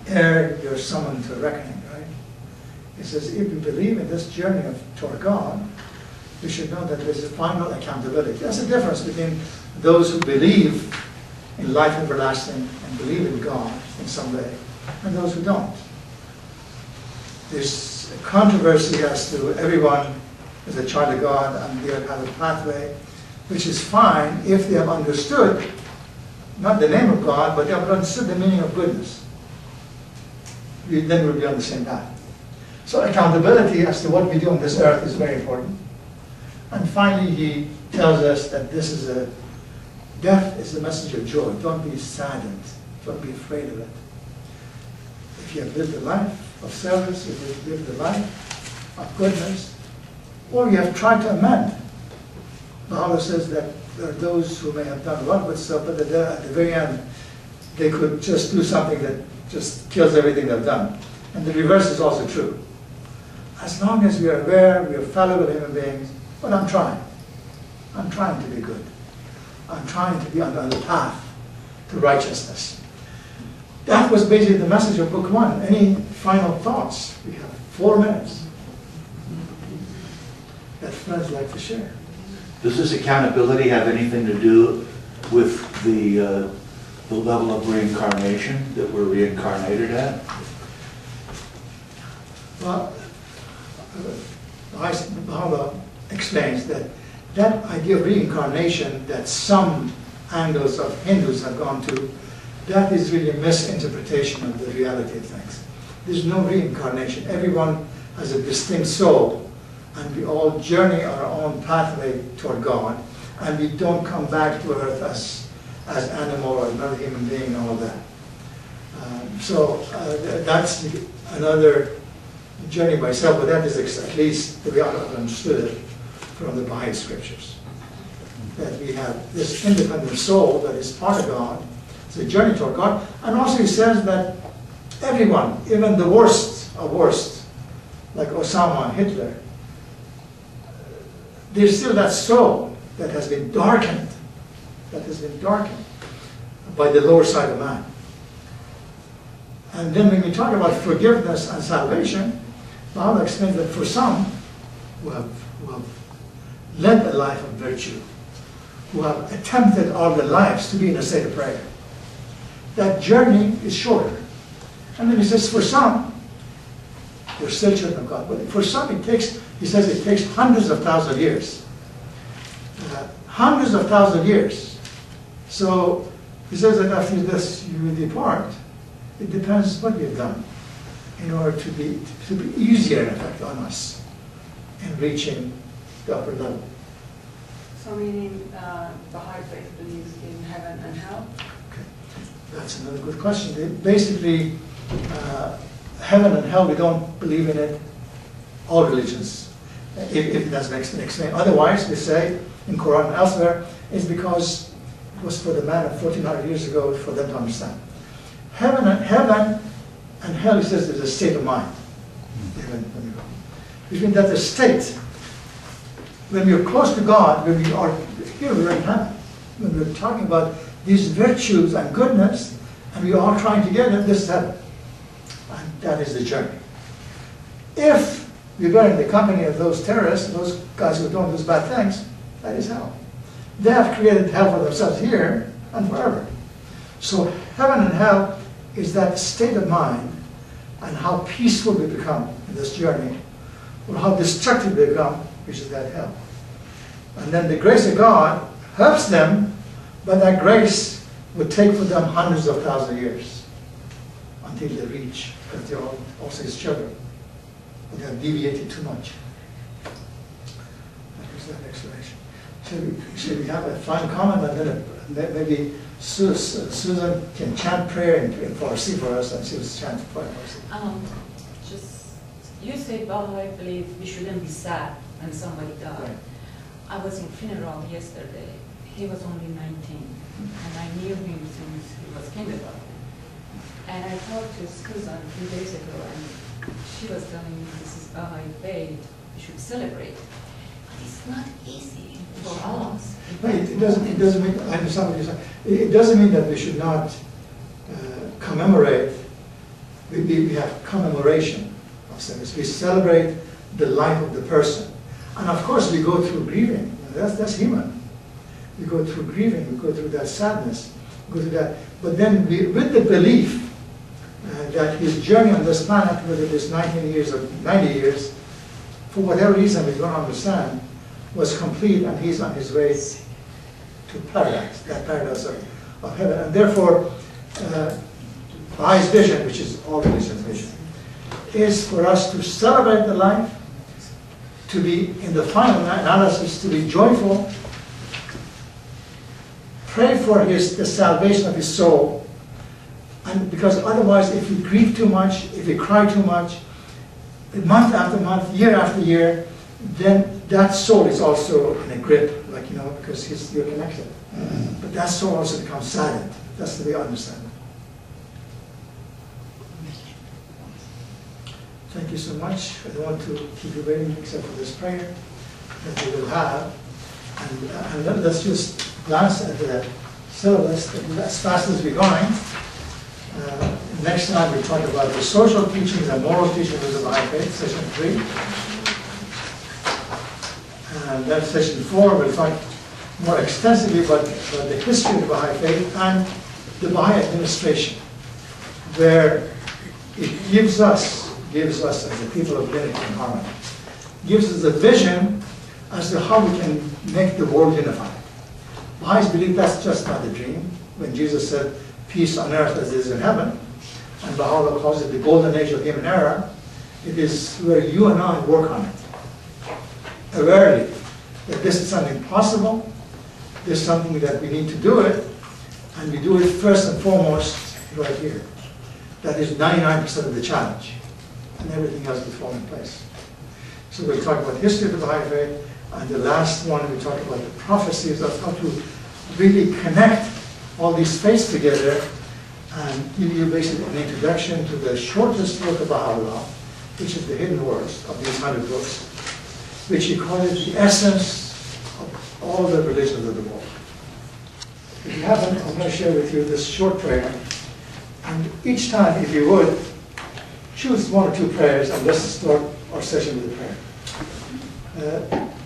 Ere you're summoned to reckoning, right? He says, if we believe in this journey toward God, we should know that there's a final accountability. There's a difference between those who believe in life everlasting and believe in God in some way, and those who don't. There's a controversy as to everyone is a child of God and they have a pathway, which is fine if they have understood, not the name of God, but they have understood the meaning of goodness. Then we'll be on the same path. So accountability as to what we do on this earth is very important. And finally, he tells us that death is a message of joy. Don't be saddened. Don't be afraid of it. If you have lived a life of service, if you have lived a life of goodness, or you have tried to amend. Baha'u'llah says that there are those who may have done a lot of good stuff, but at the very end, they could just do something that just kills everything they've done. And the reverse is also true. As long as we are aware, we are fallible human beings, but I'm trying. I'm trying to be good. I'm trying to be on the path to righteousness. That was basically the message of Book One. Any final thoughts? We have 4 minutes that friends like to share. Does this accountability have anything to do with the level of reincarnation that we're reincarnated at? Well, Baha'u'llah explains that idea of reincarnation that some angles of Hindus have gone to, that is really a misinterpretation of the reality of things. There's no reincarnation. Everyone has a distinct soul, and we all journey our own pathway toward God, and we don't come back to earth as animal or another human being and all that. That's another journey by itself, but that is at least the way I understood it from the Baha'i scriptures. That we have this independent soul that is part of God. It's a journey toward God. And also he says that everyone, even the worst of worst, like Osama and Hitler, there's still that soul that has been darkened, by the lower side of man. And then when we talk about forgiveness and salvation, Baha'u'llah explains that for some who have led a life of virtue, who have attempted all their lives to be in a state of prayer, that journey is shorter. And then he says, for some, they're still children of God, but for some he says it takes hundreds of thousands of years. Hundreds of thousands of years. So he says that after this you will depart. It depends what we have done in order to be easier, in effect, on us in reaching the upper level. So meaning Baha'i faith believes in heaven and hell? Okay. That's another good question. Basically, heaven and hell, we don't believe in it. All religions, if that's explained. Otherwise, we say in Quran and elsewhere, it's because it was for the man of 1400 years ago for them to understand. Heaven and hell, he says, is a state of mind. Which means that the state, when we are close to God, when we are here, we're in heaven. When we're talking about these virtues and goodness, and we are all trying to get it, this is heaven. And that is the journey. If we were in the company of those terrorists, those guys who are doing those bad things, that is hell. They have created hell for themselves here and forever. So heaven and hell is that state of mind, and how peaceful we become in this journey, or how destructive we become, which is that hell. And then the grace of God helps them, but that grace would take for them hundreds of thousands of years until they reach, because they're also his children. But they have deviated too much. That was that explanation. Should we have a final comment, and then maybe Susan can chant prayer in Farsi for us, and she was chanting prayer for us. You say Baha'i believe we shouldn't be sad when somebody died. Right. I was in funeral yesterday. He was only 19, and I knew him since he was kindergarten. And I talked to Susan 2 days ago, and she was telling me this is Baha'i faith, we should celebrate. But it's not easy for us. It doesn't mean, I understand what you're saying. It doesn't mean that we should not commemorate. We have commemoration of service. We celebrate the life of the person. And of course we go through grieving. That's human. We go through grieving, we go through that sadness, we go through that. But then with the belief that his journey on this planet, whether it is 19 years or 90 years, for whatever reason we don't understand, was complete, and he's on his way to paradise, that paradise of heaven. And therefore, Baha'is vision, which is all religions' vision, is for us to celebrate the life, to be, in the final analysis, to be joyful, pray for the salvation of his soul, and because otherwise, if we grieve too much, if we cry too much, month after month, year after year, then that soul is also in a grip, like, because you're connected. But that soul also becomes saddened. That's the way I understand it. Thank you so much. I don't want to keep you waiting except for this prayer that we will have. And let's just glance at the syllabus as fast as we're going. Next time we talk about the social teachings and moral teachings of the Baha'i faith, session 3. And then session 4 we'll talk more extensively about the history of the Baha'i faith and the Baha'i administration, where it gives us as the people of unity and harmony, gives us a vision as to how we can make the world unified. Baha'is believe that's just not a dream. When Jesus said, peace on earth as it is in heaven, and Baha'u'llah calls it the golden age of human era, it is where you and I work on it. Awarely, that this is something possible, this is something that we need to do it, and we do it first and foremost right here. That is 99% of the challenge, and everything else will fall in place. So we'll talk about history of the Baha'i faith, and the last one we talk about the prophecies of how to really connect all these faiths together and give you basically an introduction to the shortest book of Baha'u'llah, which is the hidden words of these 100 books, which he called it the essence of all the religions of the world. If you haven't, I'm going to share with you this short prayer. And each time, if you would, choose one or two prayers and let's start our session with a prayer.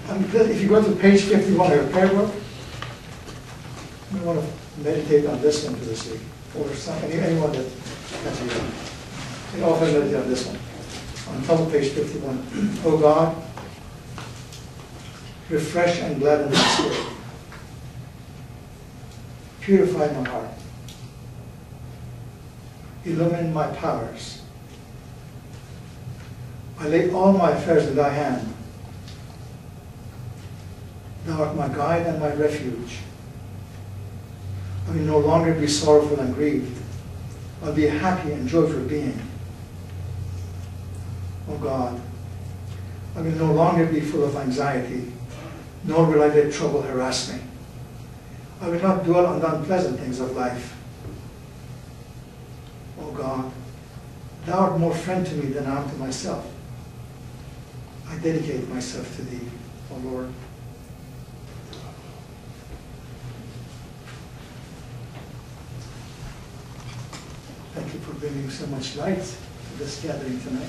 And if you go to page 51 of your prayer book, you want to meditate on this one for this week, or anyone that has you done. You often meditate on this one. On top of page 51. Oh God, refresh and gladden my spirit. Purify my heart. Illumine my powers. I lay all my affairs in thy hand. Thou art my guide and my refuge. I will no longer be sorrowful and grieved. I'll be a happy and joyful being. Oh God, I will no longer be full of anxiety, nor will I let trouble harass me. I will not dwell on the unpleasant things of life. Oh God, thou art more friend to me than I am to myself. I dedicate myself to thee, O Lord. Thank you for bringing so much light to this gathering tonight.